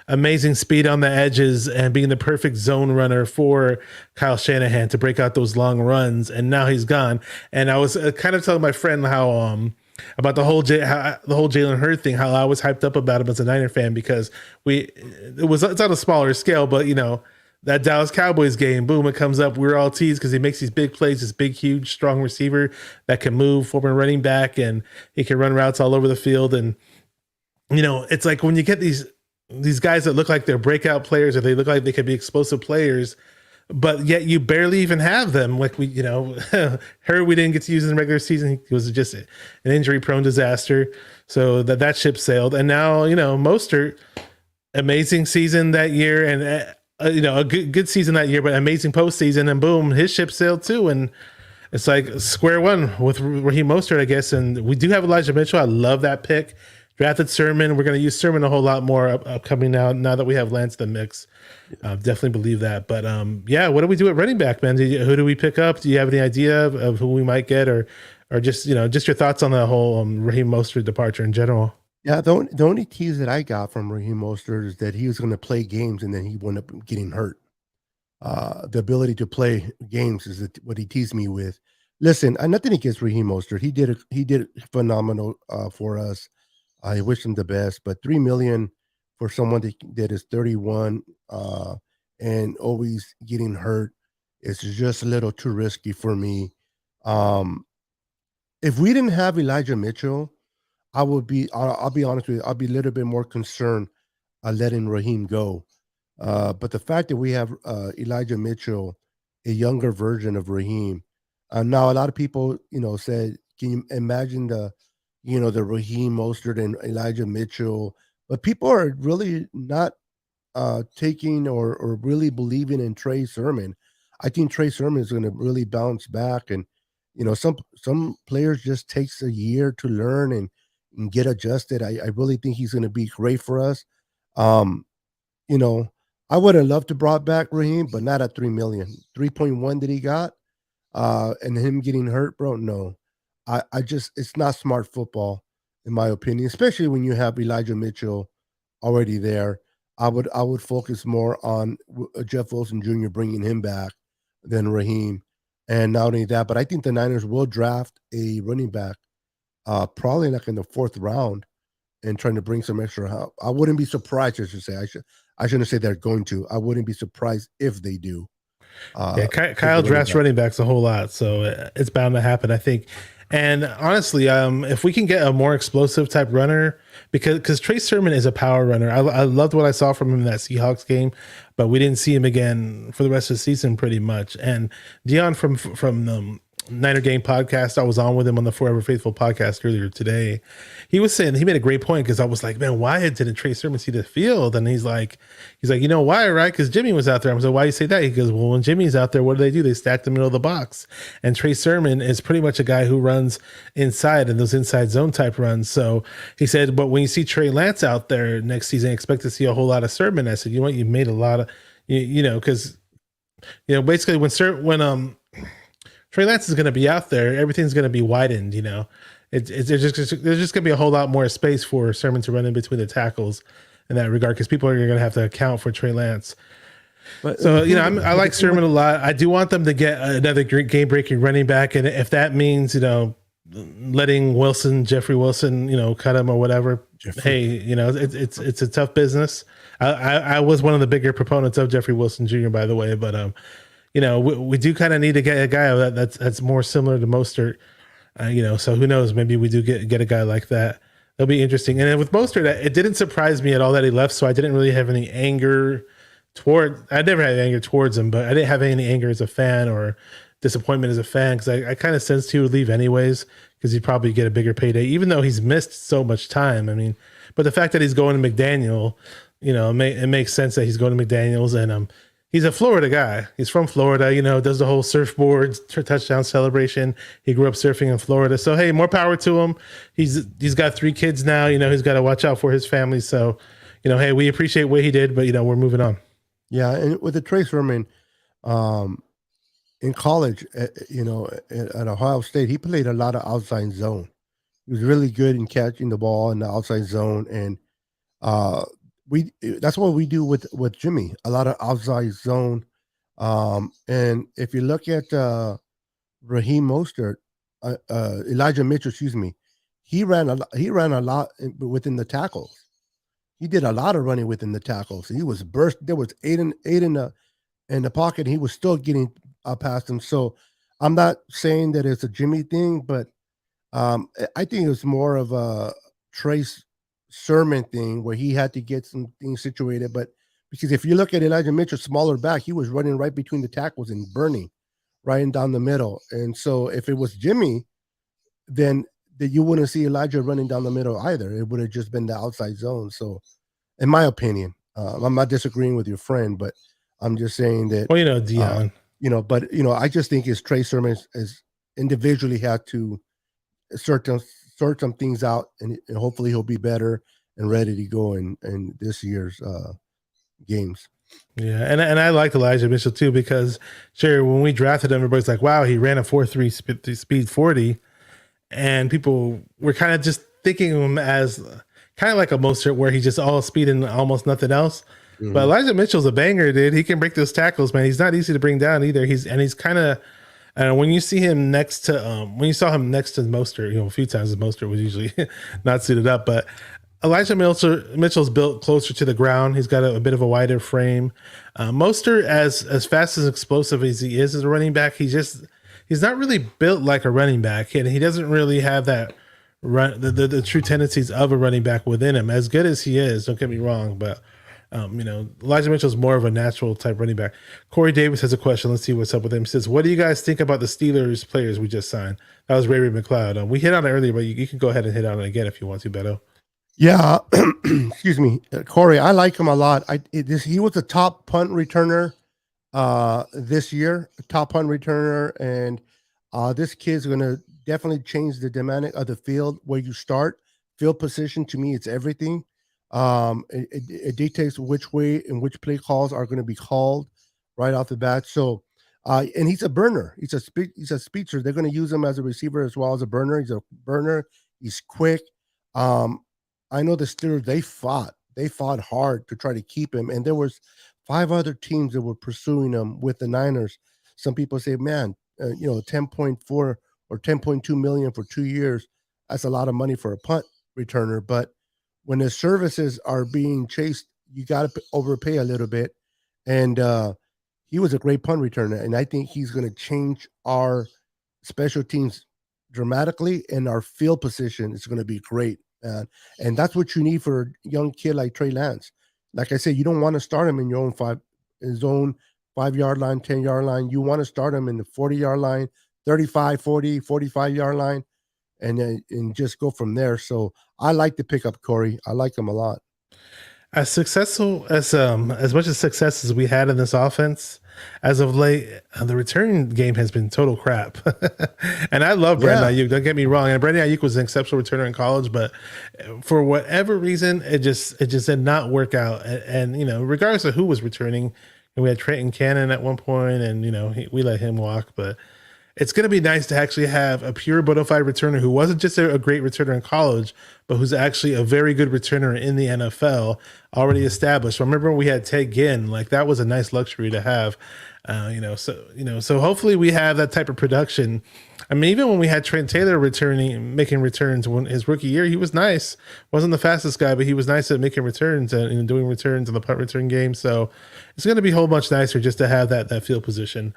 A: amazing speed on the edges and being the perfect zone runner for Kyle Shanahan to break out those long runs. And now he's gone. And I was kind of telling my friend how about the whole Jalen Hurts thing, how I was hyped up about him as a Niner fan, because it's on a smaller scale, but that Dallas Cowboys game, boom, it comes up. We're all teased because he makes these big plays, this big, huge, strong receiver that can move, former running back, and he can run routes all over the field. And, it's like when you get these guys that look like they're breakout players, or they look like they could be explosive players, but yet you barely even have them. Like we didn't get to use in the regular season. He was just an injury-prone disaster. So that ship sailed. And now, Mostert, amazing season that year, and a good season that year, but amazing postseason, and boom, his ship sailed too. And it's like square one with Raheem Mostert, I guess. And we do have Elijah Mitchell. I love that pick. Drafted Sermon. We're going to use Sermon a whole lot more upcoming now that we have Lance in the mix. Definitely believe that. But what do we do at running back, man? Who do we pick up? Do you have any idea of who we might get, or just your thoughts on the whole Raheem Mostert departure in general?
D: Yeah, the only tease that I got from Raheem Mostert is that he was going to play games and then he wound up getting hurt. The ability to play games is what he teased me with. Listen, nothing against Raheem Mostert. He did phenomenal for us. I wish him the best, but $3 million for someone that is 31 and always getting hurt is just a little too risky for me. If we didn't have Elijah Mitchell, I'll be honest with you, I'll be a little bit more concerned letting Raheem go. But the fact that we have Elijah Mitchell, a younger version of Raheem, now a lot of people, said, can you imagine the Raheem Mostert and Elijah Mitchell? But people are really not taking or really believing in Trey Sermon. I think Trey Sermon is going to really bounce back, and some players just takes a year to learn and get adjusted. I really think he's going to be great for us. I would have loved to brought back Raheem, but not at $3 million. 3.1 that he got, and him getting hurt, bro. No, I just, it's not smart football, in my opinion, especially when you have Elijah Mitchell already there. I would focus more on Jeff Wilson Jr. bringing him back than Raheem. And not only that, but I think the Niners will draft a running back, probably like in the 4th round, and trying to bring some extra help. I wouldn't be surprised, I should say. I shouldn't say they're going to. I wouldn't be surprised if they do.
A: Kyle drafts running backs a whole lot, so it's bound to happen, I think. And honestly, if we can get a more explosive type runner, because Trey Sermon is a power runner. I loved what I saw from him in that Seahawks game, but we didn't see him again for the rest of the season pretty much. And Dion from the Niner Game podcast, I was on with him on the Forever Faithful podcast earlier today. He was saying, he made a great point, because I was like, man, why didn't Trey Sermon see the field? And he's like, you know why, right? Because Jimmy was out there. I was like, why do you say that? He goes, well, when Jimmy's out there, what do? They stack the middle of the box. And Trey Sermon is pretty much a guy who runs inside, and those inside zone type runs. So he said, but when you see Trey Lance out there next season, expect to see a whole lot of Sermon. I said, you know what, you made a lot of, because basically when Trey Lance is going to be out there, everything's going to be widened. There's just going to be a whole lot more space for Sermon to run in between the tackles in that regard, because people are going to have to account for Trey Lance. But so I like Sermon a lot. I do want them to get another game breaking running back, and if that means letting Jeffrey Wilson cut him or whatever, hey, it's a tough business. I was one of the bigger proponents of Jeffrey Wilson Jr., by the way, but we do kind of need to get a guy that's more similar to Mostert, so who knows? Maybe we do get a guy like that. it'll be interesting. And then with Mostert, it didn't surprise me at all that he left, so I didn't really have any anger I never had anger towards him, but I didn't have any anger as a fan or disappointment as a fan because I kind of sensed he would leave anyways because he'd probably get a bigger payday, even though he's missed so much time. I mean, but the fact that he's going to McDaniel, it makes sense that he's going to McDaniel's, and he's a Florida guy. He's from Florida, does the whole surfboard touchdown celebration. He grew up surfing in Florida. So, hey, more power to him. He's got 3 kids now. He's got to watch out for his family. So, hey, we appreciate what he did, but, we're moving on.
D: Yeah, and with the Trey Sermon, in college, at Ohio State, he played a lot of outside zone. He was really good in catching the ball in the outside zone, and that's what we do with Jimmy, a lot of outside zone. And if you look at Raheem Mostert, Elijah Mitchell, he ran a lot within the tackles. He did a lot of running within the tackles. He was burst. There was eight in the pocket. And he was still getting past him. So I'm not saying that it's a Jimmy thing, but I think it was more of a Trace Sermon thing where he had to get some things situated. But because if you look at Elijah Mitchell, smaller back, he was running right between the tackles and burning right down the middle. And so if it was Jimmy, then you wouldn't see Elijah running down the middle either. It would have just been the outside zone. So in my opinion, I'm not disagreeing with your friend, but I'm just saying that,
A: well, Dion,
D: I just think his Trey Sermon is individually had to sort some things out, and hopefully he'll be better and ready to go in this year's games.
A: Yeah, and I liked Elijah Mitchell too because sure, when we drafted him, everybody's like, "Wow, he ran a 4.3 speed 40," and people were kind of just thinking of him as kind of like a Mostert, where he's just all speed and almost nothing else. Mm-hmm. But Elijah Mitchell's a banger, dude. He can break those tackles, man. He's not easy to bring down either. He's kind of. When you see him next to, when you saw him next to Mostert, a few times Mostert was usually not suited up, but Elijah Mitchell's built closer to the ground. He's got a bit of a wider frame. Mostert, as fast and explosive as he is as a running back, he's not really built like a running back, and he doesn't really have that the true tendencies of a running back within him. As good as he is, don't get me wrong, but Elijah Mitchell's more of a natural type running back. Corey Davis has a question. Let's see what's up with him. He says, what do you guys think about the Steelers players we just signed? That was Ray McLeod. We hit on it earlier, but you can go ahead and hit on it again if you want to, Beto.
D: Yeah. Excuse me. Corey, I like him a lot. He was a top punt returner this year, top punt returner. And this kid's going to definitely change the dynamic of the field where you start. Field position, to me, it's everything. It dictates which way and which play calls are going to be called right off the bat. So, and he's a burner. He's a speedster. They're going to use him as a receiver as well as a burner. He's a burner. He's quick. I know the Steelers, they fought hard to try to keep him. And there was 5 other teams that were pursuing him with the Niners. Some people say, man, 10.4 or 10.2 million for 2 years. That's a lot of money for a punt returner. But when the services are being chased, you got to overpay a little bit. And he was a great punt returner. And I think he's going to change our special teams dramatically, and our field position is going to be great. And that's what you need for a young kid like Trey Lance. Like I said, you don't want to start him in his own 5-yard line, 10-yard line. You want to start him in the 40-yard line, 35, 40, 45-yard line, and just go from there. So I like the pickup, Corey. I like him a lot.
A: As successful as much as success as we had in this offense, as of late, the return game has been total crap. And I love Brandon Ayuk. Don't get me wrong. And Brandon Ayuk was an exceptional returner in college, but for whatever reason, it just did not work out. And regardless of who was returning, and we had Trenton Cannon at one point, and we let him walk, but. It's going to be nice to actually have a pure bona fide returner who wasn't just a great returner in college, but who's actually a very good returner in the NFL, already established. Remember when we had Ted Ginn? Like, that was a nice luxury to have. So hopefully we have that type of production. I mean, even when we had Trent Taylor making returns when his rookie year, he was nice. Wasn't the fastest guy, but he was nice at making returns and doing returns in the punt return game. So it's going to be a whole bunch nicer just to have that field position.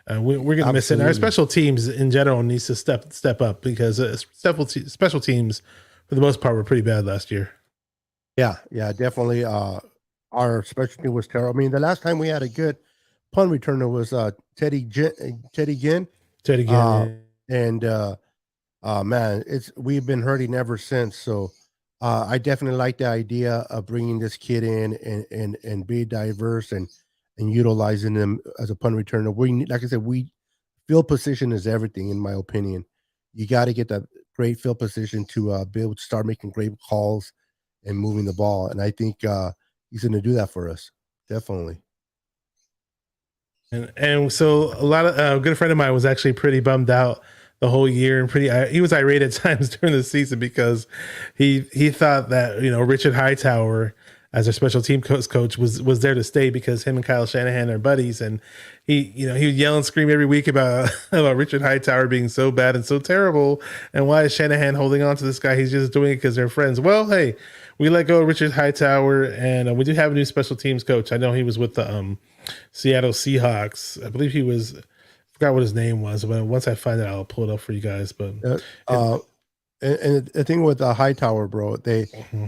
A: We're going to miss it. Our special teams in general needs to step up because special teams for the most part, were pretty bad last year.
D: Yeah, definitely. Our special team was terrible. I mean, the last time we had a good punt returner was Teddy Ginn.
A: Teddy again.
D: And man, we've been hurting ever since. So I definitely like the idea of bringing this kid in and be diverse and utilizing them as a punt returner. Like I said, field position is everything, in my opinion. You got to get that great field position to be able to start making great calls and moving the ball. And I think he's going to do that for us. Definitely.
A: And so a lot of a good friend of mine was actually pretty bummed out the whole year, and he was irate at times during the season because he thought that Richard Hightower as our special team coach was there to stay because him and Kyle Shanahan are buddies, and he would yell and scream every week about Richard Hightower being so bad and so terrible, and why is Shanahan holding on to this guy? He's just doing it because they're friends. Well, hey, we let go of Richard Hightower, and we do have a new special teams coach. I know he was with the Seattle Seahawks. I believe he was. I forgot what his name was, but once I find it, I'll pull it up for you guys. But
D: and the thing with Hightower, bro,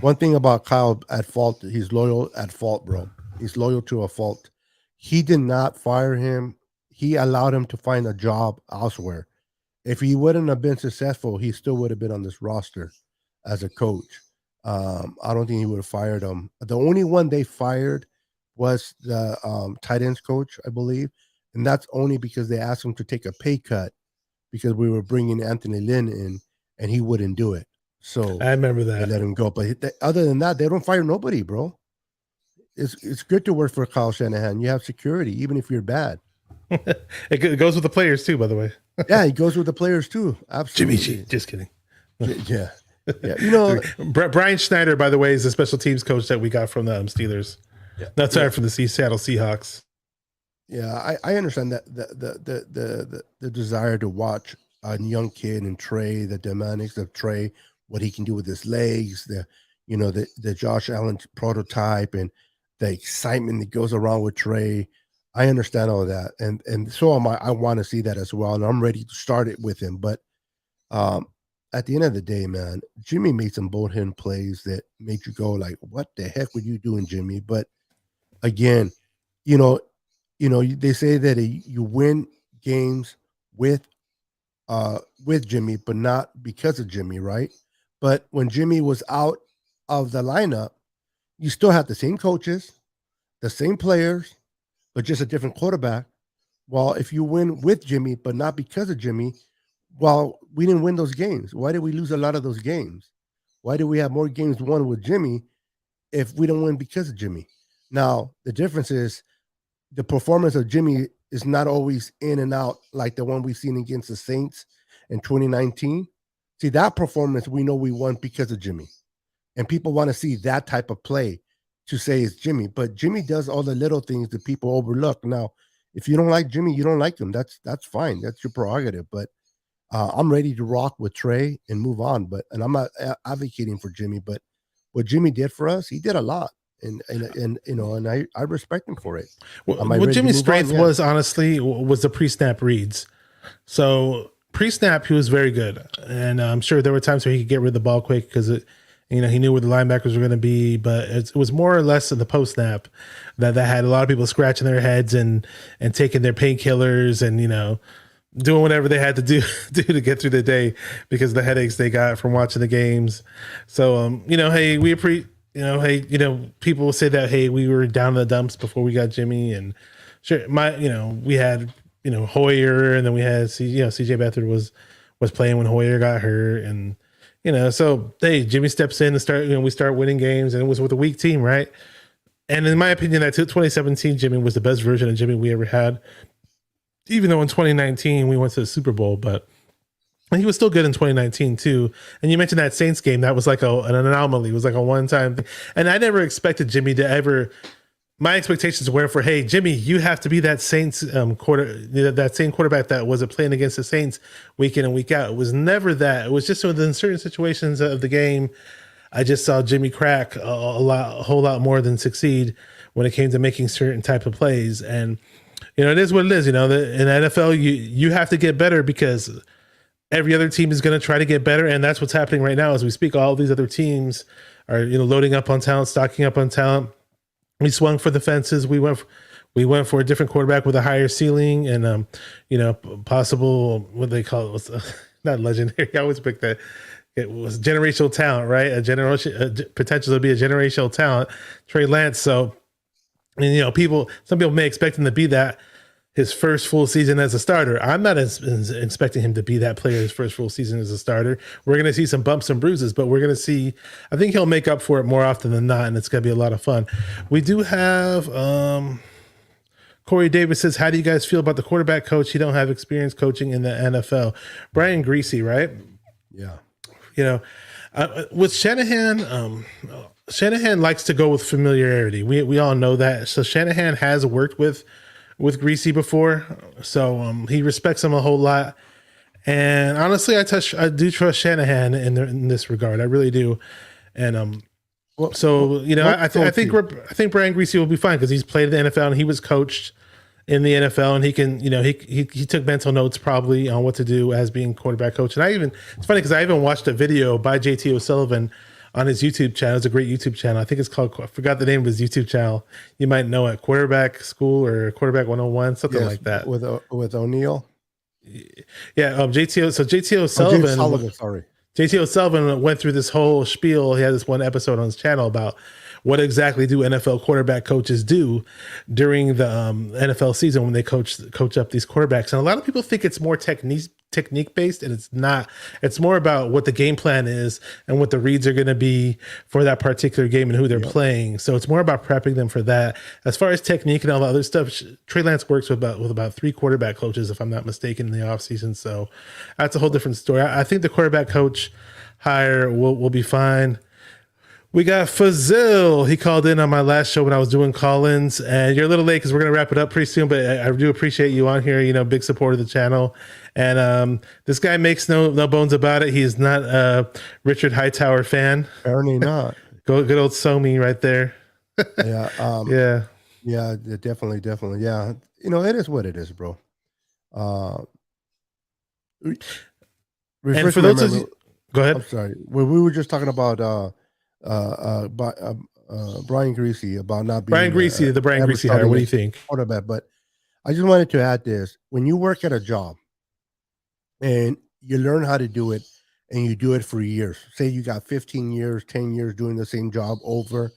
D: one thing about Kyle at fault, he's loyal at fault, bro. He's loyal to a fault. He did not fire him. He allowed him to find a job elsewhere. If he wouldn't have been successful, he still would have been on this roster as a coach. I don't think he would have fired him. The only one they fired was the tight ends coach, I believe. And that's only because they asked him to take a pay cut because we were bringing Anthony Lynn in and he wouldn't do it. So
A: I remember that.
D: They let him go. But other than that, they don't fire nobody, bro. It's good to work for Kyle Shanahan. You have security, even if you're bad.
A: It goes with the players too, by the way.
D: Yeah, it goes with the players too. Absolutely.
A: Jimmy G, just kidding.
D: Yeah.
A: Brian Schneider, by the way, is the special teams coach that we got from the Steelers. Yeah. That's sorry, from the Seattle Seahawks.
D: Yeah, I understand that the desire to watch a young kid and Trey, the dynamics of Trey, what he can do with his legs, the Josh Allen prototype, and the excitement that goes around with Trey. I understand all of that, and so am I. I want to see that as well, and I'm ready to start it with him. But at the end of the day, man, Jimmy made some bold-hand plays that made you go like, "What the heck were you doing, Jimmy?" But again, they say that you win games with Jimmy, but not because of Jimmy, right? But when Jimmy was out of the lineup, you still have the same coaches, the same players, but just a different quarterback. Well, if you win with Jimmy, but not because of Jimmy, well, we didn't win those games. Why did we lose a lot of those games? Why do we have more games won with Jimmy if we don't win because of Jimmy? Now, the difference is the performance of Jimmy is not always in and out like the one we've seen against the Saints in 2019. See, that performance, we know we won because of Jimmy. And people want to see that type of play to say it's Jimmy. But Jimmy does all the little things that people overlook. Now, if you don't like Jimmy, you don't like him. That's fine. That's your prerogative. But I'm ready to rock with Trey and move on. And I'm not advocating for Jimmy, but what Jimmy did for us, he did a lot. And I respect him for it.
A: What Jimmy's strength was, honestly, was the pre-snap reads. So pre-snap, he was very good. And I'm sure there were times where he could get rid of the ball quick because he knew where the linebackers were going to be. But it was more or less in the post-snap that had a lot of people scratching their heads and taking their painkillers and, doing whatever they had to do to get through the day because of the headaches they got from watching the games. So, hey, we appreciate. People will say that, hey, we were down in the dumps before we got Jimmy, and sure, we had, Hoyer, and then we had, CJ Beathard was playing when Hoyer got hurt, and so hey, Jimmy steps in and we start winning games, and it was with a weak team, right? And in my opinion, that 2017 Jimmy was the best version of Jimmy we ever had, even though in 2019 we went to the Super Bowl, but. And he was still good in 2019 too. And you mentioned that Saints game. That was like an anomaly. It was like a one-time thing. And I never expected Jimmy to ever. My expectations were for, hey, Jimmy, you have to be that Saints that same quarterback that was playing against the Saints week in and week out. It was never that. It was just within certain situations of the game. I just saw Jimmy crack a whole lot more than succeed when it came to making certain type of plays. And it is what it is. In the NFL, you have to get better because every other team is going to try to get better, and that's what's happening right now as we speak. All these other teams are loading up on talent, stocking up on talent. We swung for the fences. We went for a different quarterback with a higher ceiling and possible, what they call it, was not legendary. I always pick that. It was generational talent, right? Potential to be a generational talent, Trey Lance. So, some people may expect him to be that his first full season as a starter. I'm not expecting him to be that player his first full season as a starter. We're going to see some bumps and bruises, but we're going to see, I think he'll make up for it more often than not, and it's going to be a lot of fun. We do have Corey Davis says, how do you guys feel about the quarterback coach? He don't have experience coaching in the NFL. Brian Greasy, right?
D: Yeah.
A: With Shanahan, Shanahan likes to go with familiarity. We all know that. So Shanahan has worked with Greasy before, so he respects him a whole lot. And honestly, I do trust Shanahan in this regard. I really do. And I think Brian Greasy will be fine because he's played in the NFL and he was coached in the NFL, and he can, he took mental notes probably on what to do as being quarterback coach. And it's funny because I even watched a video by JT O'Sullivan on his YouTube channel. It's a great YouTube channel. I think it's called, I forgot the name of his YouTube channel. You might know it, Quarterback School or Quarterback 101, something like that.
D: With O'Neal.
A: Yeah. JT O'Sullivan. JT O'Sullivan went through this whole spiel. He had this one episode on his channel about what exactly do NFL quarterback coaches do during the NFL season when they coach up these quarterbacks. And a lot of people think it's more technique based, and it's not. It's more about what the game plan is and what the reads are going to be for that particular game and who they're playing. So it's more about prepping them for that. As far as technique and all the other stuff, Trey Lance works with about 3 quarterback coaches, if I'm not mistaken, in the offseason. So that's a whole different story. I think the quarterback coach hire will be fine. We got Fazil. He called in on my last show when I was doing call-ins, and you're a little late because we're going to wrap it up pretty soon, but I do appreciate you on here, big supporter of the channel. And this guy makes no bones about it. He is not a Richard Hightower fan.
D: Apparently not.
A: Good old Somi right there.
D: Yeah. Yeah, definitely. Yeah. It is what it is, bro.
A: And for those of you, go ahead.
D: I'm sorry. We were just talking about Brian Greasy about not being
A: Brian Greasy hire. What do you think?
D: Quarterback, but I just wanted to add this: when you work at a job and you learn how to do it, and you do it for years, say you got 15 years, 10 years doing the same job over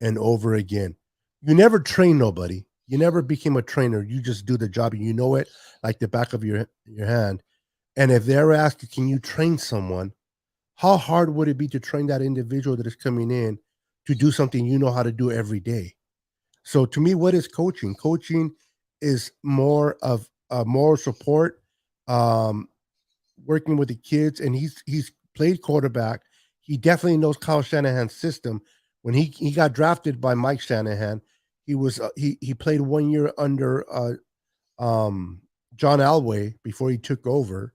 D: and over again, you never train nobody. You never became a trainer. You just do the job, and you know it like the back of your hand. And if they're asked, can you train someone? How hard would it be to train that individual that is coming in to do something you know how to do every day? So to me, what is coaching? Coaching is more of moral support, working with the kids, and he's played quarterback. He definitely knows Kyle Shanahan's system. When he got drafted by Mike Shanahan, he was he played 1 year under John Elway before he took over.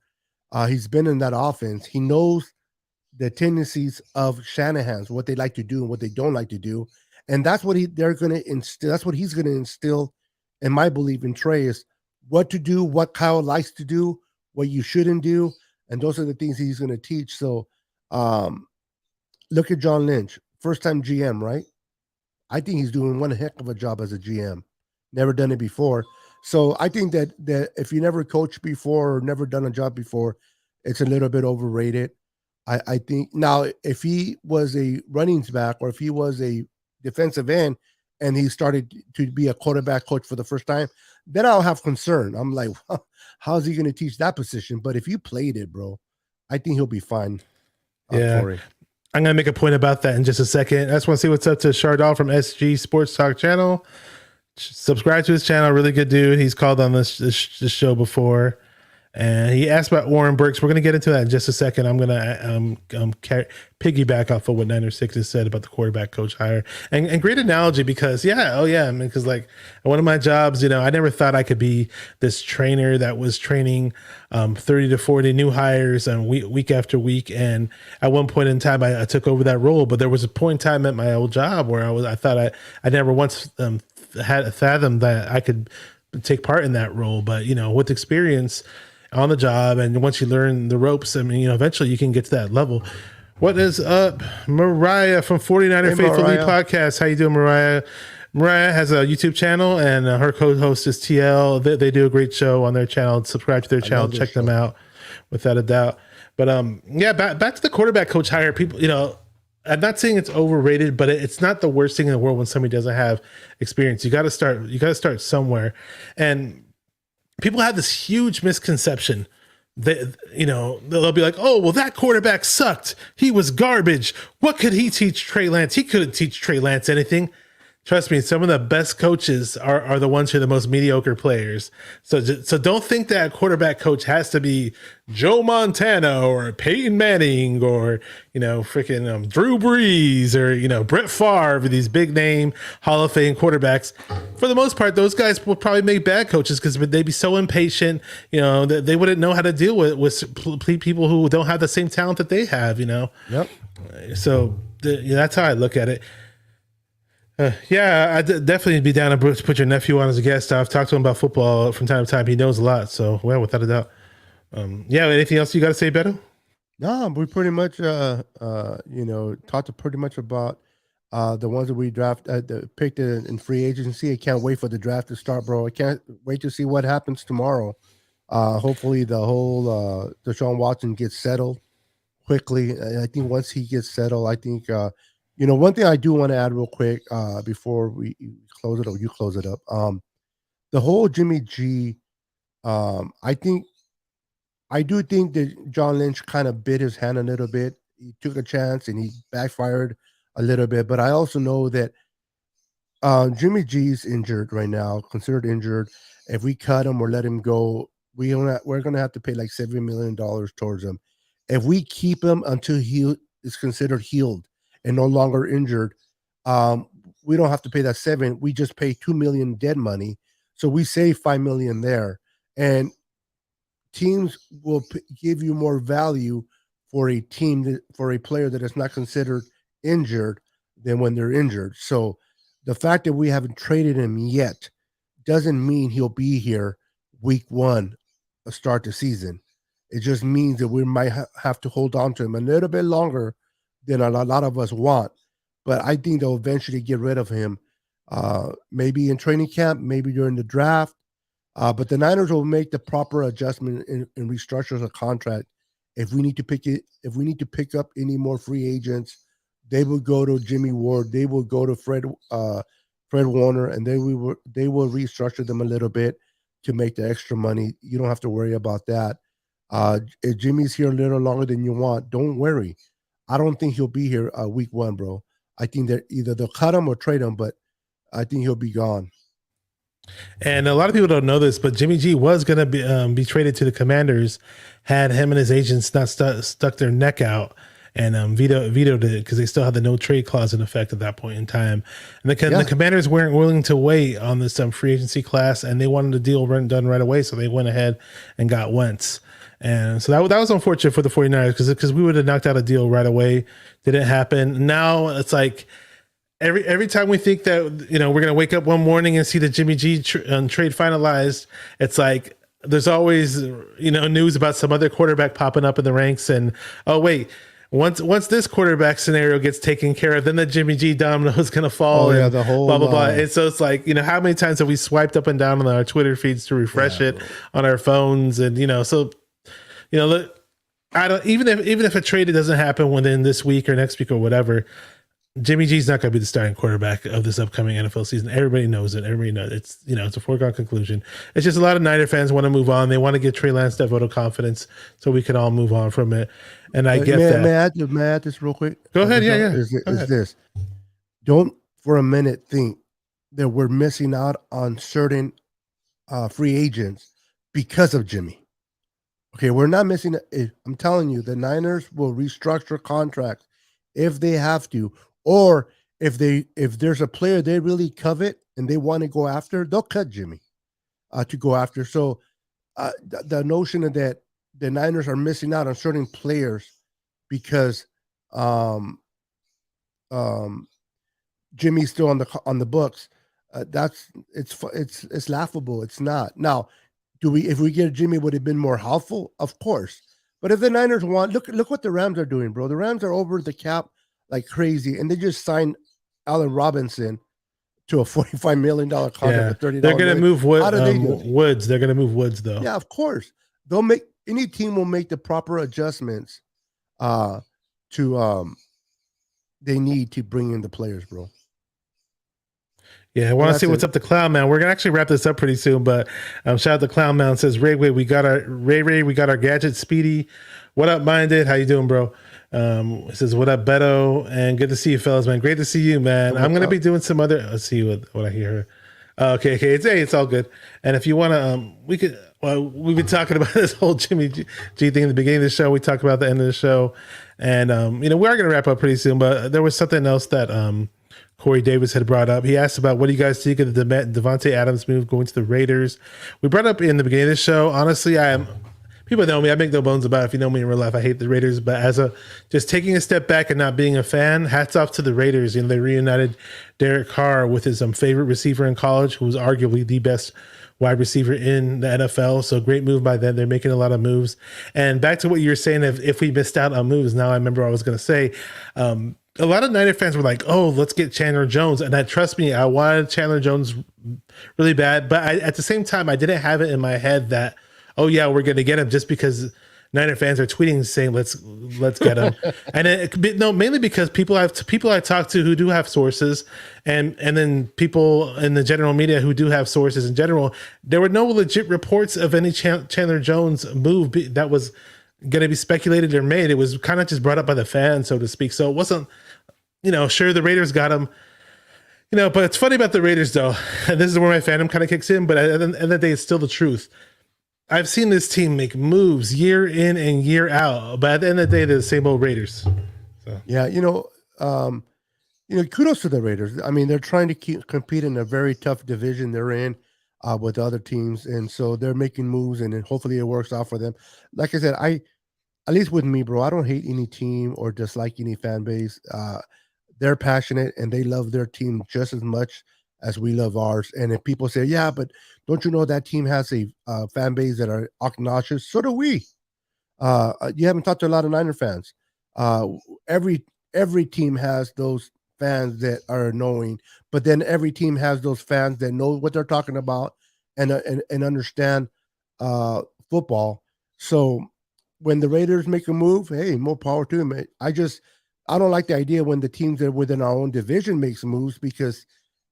D: He's been in that offense. He knows the tendencies of Shanahan's, what they like to do and what they don't like to do. And that's what they're going to instill. That's what he's going to instill, in my belief, in Trey, is what to do, what Kyle likes to do, what you shouldn't do. And those are the things he's going to teach. So look at John Lynch, first-time GM, right? I think he's doing one heck of a job as a GM. Never done it before. So I think that if you never coached before or never done a job before, it's a little bit overrated. I think now if he was a running back or if he was a defensive end and he started to be a quarterback coach for the first time, then I'll have concern. I'm like, well, how's he going to teach that position? But if you played it, bro, I think he'll be fine.
A: Yeah. I'm going to make a point about that in just a second. I just want to say what's up to Shardal from SG Sports Talk channel. Subscribe to his channel. Really good dude. He's called on this show before. And he asked about Warren Burks. We're going to get into that in just a second. I'm going to piggyback off of what Niner Six has said about the quarterback coach hire. And great analogy because, because like one of my jobs, I never thought I could be this trainer that was training 30 to 40 new hires week after week. And at one point in time, I took over that role. But there was a point in time at my old job where I thought I never once had fathomed that I could take part in that role. But, with experience, on the job. And once you learn the ropes, I mean, eventually you can get to that level. What is up, Mariah from 49er
D: Hey,
A: Faithful League
D: Mariah.
A: Podcast? How you doing, Mariah? Mariah has a YouTube channel, and her co-host is TL. They do a great show on their channel. Subscribe to their channel.
D: love their
A: Check them
D: show.
A: out, without a doubt. But yeah, back to the quarterback coach hire. People, I'm not saying it's overrated, but it's not the worst thing in the world when somebody doesn't have experience. You got to start somewhere, and people have this huge misconception that they'll be like, oh well, that quarterback sucked, he was garbage, what could he teach Trey Lance? He couldn't teach Trey Lance anything. Trust me, some of the best coaches are the ones who are the most mediocre players. So don't think that quarterback coach has to be Joe Montana or Peyton Manning or freaking Drew Brees or Brett Favre, these big name Hall of Fame quarterbacks. For the most part, those guys will probably make bad coaches because they'd be so impatient. That they wouldn't know how to deal with people who don't have the same talent that they have.
D: Yep.
A: So that's how I look at it. Yeah, I'd definitely be down to put your nephew on as a guest. I've talked to him about football from time to time. He knows a lot. So, well, without a doubt. Yeah, anything else you got to say, Beto?
D: No, we pretty much, talked pretty much about the ones that we picked in free agency. I can't wait for the draft to start, bro. I can't wait to see what happens tomorrow. Hopefully the whole Deshaun Watson gets settled quickly. I think once he gets settled, I think one thing I do want to add real quick before we close it up, you close it up. The whole Jimmy G, I do think that John Lynch kind of bit his hand a little bit. He took a chance and he backfired a little bit. But I also know that Jimmy G's injured right now, considered injured. If we cut him or let him go, we're going to have to pay like $7 million towards him. If we keep him until he is considered healed and no longer injured, we don't have to pay that $7 million. We just pay $2 million dead money. So we save $5 million there. And teams will give you more value for a for a player that is not considered injured than when they're injured. So the fact that we haven't traded him yet doesn't mean he'll be here week one, start the season. It just means that we might have to hold on to him a little bit longer than a lot of us want. But I think they'll eventually get rid of him, maybe in training camp, maybe during the draft. But the Niners will make the proper adjustment and restructure the contract. If we need to pick up any more free agents, they will go to Jimmy Ward. They will go to Fred Warner, and they will restructure them a little bit to make the extra money. You don't have to worry about that. If Jimmy's here a little longer than you want, don't worry. I don't think he'll be here week one, bro. I think that either they'll cut him or trade him, but I think he'll be gone.
A: And a lot of people don't know this, but Jimmy G was going to be traded to the Commanders had him and his agents not stuck their neck out and vetoed it because they still had the no trade clause in effect at that point in time. And the Commanders weren't willing to wait on this free agency class, and they wanted the deal done right away, so they went ahead and got Wentz. And so that was unfortunate for the 49ers because we would have knocked out a deal right away. Didn't happen. Now it's like every time we think that we're going to wake up one morning and see the Jimmy G trade finalized, it's like there's always news about some other quarterback popping up in the ranks, and oh wait, once this quarterback scenario gets taken care of, then the Jimmy G domino is going to fall.
D: Oh yeah, the whole
A: blah blah blah. And so it's like how many times have we swiped up and down on our Twitter feeds to refresh it on our phones, and so. Look, I don't even if a trade doesn't happen within this week or next week or whatever, Jimmy G's not going to be the starting quarterback of this upcoming NFL season. Everybody knows it. Everybody knows it's a foregone conclusion. It's just a lot of Niner fans want to move on. They want to give Trey Lance that vote of confidence so we can all move on from it. And I get that.
D: May I add this real quick?
A: Go ahead. Yeah.
D: Is this? Don't for a minute think that we're missing out on certain free agents because of Jimmy. Okay, we're not missing it. I'm telling you, the Niners will restructure contracts if they have to, or if there's a player they really covet and they want to go after, they'll cut Jimmy to go after. So the notion that the Niners are missing out on certain players because Jimmy's still on the books, it's laughable. It's not. Now, if we get Jimmy, would it have been more helpful? Of course. But if the Niners want, look what the Rams are doing, bro. The Rams are over the cap like crazy, and they just signed Allen Robinson to a $45 million contract with $30.
A: They're going to move
D: How do they do it?
A: Woods. They're going to move Woods, though.
D: Yeah, of course. Any team will make the proper adjustments to they need to bring in the players, bro.
A: Yeah, I want to see what's up to Clown Man. We're gonna actually wrap this up pretty soon, but shout out to Clown Man. Says Ray, we got our gadget. Speedy, what up, Minded? How you doing, bro? It says what up, Beto, and good to see you, fellas, man. Great to see you, man. I'm gonna be doing some other. Let's see what I hear. Okay, it's all good. And if you want to, we could. Well, we've been talking about this whole Jimmy G thing in the beginning of the show. We talked about the end of the show, and we are gonna wrap up pretty soon. But there was something else that Corey Davis had brought up. He asked about what do you guys think of the Devonte Adams move going to the Raiders. We brought up in the beginning of the show. Honestly, people know me. I make no bones about it. If you know me in real life, I hate the Raiders. But just taking a step back and not being a fan, hats off to the Raiders. They reunited Derek Carr with his favorite receiver in college, who was arguably the best wide receiver in the NFL. So great move by them. They're making a lot of moves. And back to what you were saying, if we missed out on moves, now I remember what I was going to say. A lot of Niner fans were like, oh, let's get Chandler Jones. And trust me, I wanted Chandler Jones really bad. But at the same time, I didn't have it in my head that, oh, yeah, we're going to get him just because Niner fans are tweeting saying, let's get him. And mainly because people I talk to who do have sources and then people in the general media who do have sources in general, there were no legit reports of any Chandler Jones move that was going to be speculated or made. It was kind of just brought up by the fans, so to speak. So it wasn't, sure, the Raiders got him, but it's funny about the Raiders though. And this is where my fandom kind of kicks in, but at the end of the day, it's still the truth. I've seen this team make moves year in and year out, but at the end of the day, they're the same old Raiders. So. Yeah.
D: Kudos to the Raiders. I mean, they're trying to compete in a very tough division they're in with other teams. And so they're making moves and then hopefully it works out for them. Like I said, at least with me, bro, I don't hate any team or dislike any fan base. They're passionate and they love their team just as much as we love ours. And if people say, yeah, but don't you know that team has a fan base that are obnoxious? So do we. You haven't talked to a lot of Niner fans. Every team has those fans that are annoying, but then every team has those fans that know what they're talking about and understand football. So when the Raiders make a move, hey, more power to them. I don't like the idea when the teams that are within our own division makes moves because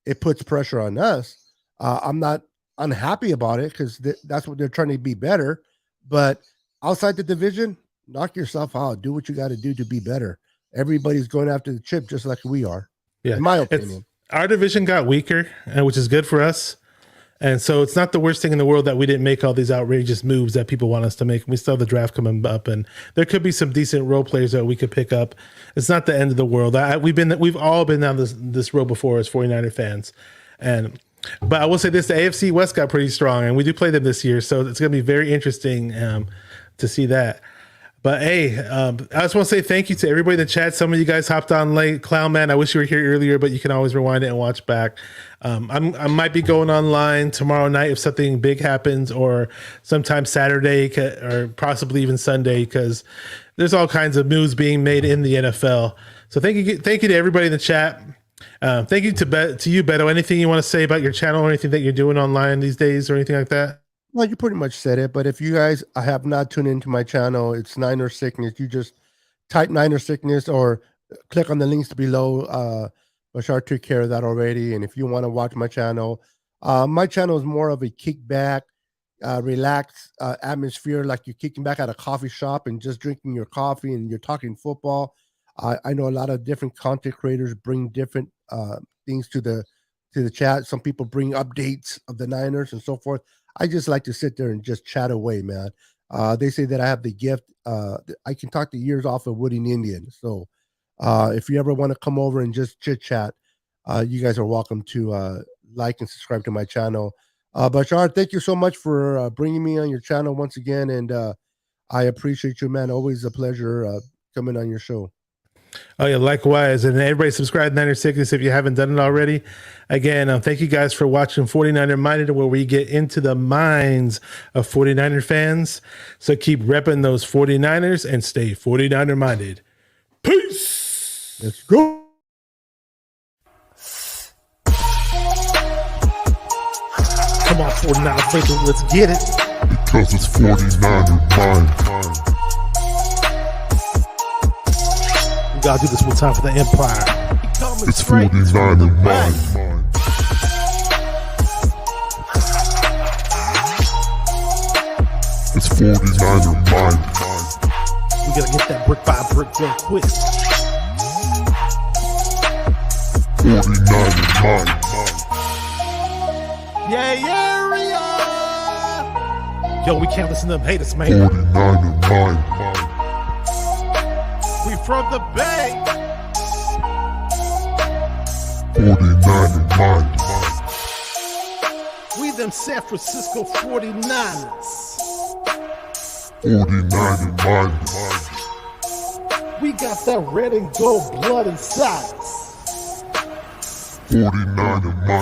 D: it puts pressure on us. I'm not unhappy about it because that's what they're trying to be better. But outside the division, knock yourself out. Do what you got to do to be better. Everybody's going after the chip just like we are. Yeah, in my opinion.
A: Our division got weaker, which is good for us. And so it's not the worst thing in the world that we didn't make all these outrageous moves that people want us to make. We still have the draft coming up, and there could be some decent role players that we could pick up. It's not the end of the world. We've all been down this road before as 49er fans. But I will say this, the AFC West got pretty strong, and we do play them this year, so it's going to be very interesting to see that. But hey, I just want to say thank you to everybody in the chat. Some of you guys hopped on late. Clown Man, I wish you were here earlier, but you can always rewind it and watch back. I might be going online tomorrow night if something big happens, or sometime Saturday, or possibly even Sunday, because there's all kinds of moves being made in the NFL. So thank you to everybody in the chat. Thank you to you, Beto. Anything you want to say about your channel or anything that you're doing online these days or anything like that?
D: Well, you pretty much said it, but if you guys have not tuned into my channel, it's Niner Sickness. You just type Niner Sickness or click on the links below. Bashar took care of that already. And if you want to watch my channel is more of a kickback, relaxed atmosphere, like you're kicking back at a coffee shop and just drinking your coffee and you're talking football. I know a lot of different content creators bring different things to the chat. Some people bring updates of the Niners and so forth. I just like to sit there and just chat away, man. They say that I have the gift. I can talk the ears off of Woody Indian. So if you ever want to come over and just chit chat, you guys are welcome to like and subscribe to my channel. Bashar, thank you so much for bringing me on your channel once again. And I appreciate you, man. Always a pleasure coming on your show.
A: Oh, yeah, likewise. And everybody subscribe to Niner Sickness if you haven't done it already. Again, thank you guys for watching 49er Minded, where we get into the minds of 49er fans. So keep repping those 49ers and stay 49er minded. Peace.
D: Let's go.
A: Come on, 49er faithful, let's get it.
B: Because it's 49er mind.
A: We gotta do this one time for the Empire.
B: It's 49er mind. It's 49er mind.
A: We gotta get that brick by brick real quick.
B: 49er mind.
A: Yeah, yo, we can't listen to them haters, man.
B: 49er mind.
A: We from the Bay.
B: 49er mind.
A: We them San Francisco 49ers.
B: 49er mind.
A: We got that red and gold blood inside us.
B: 49er mind.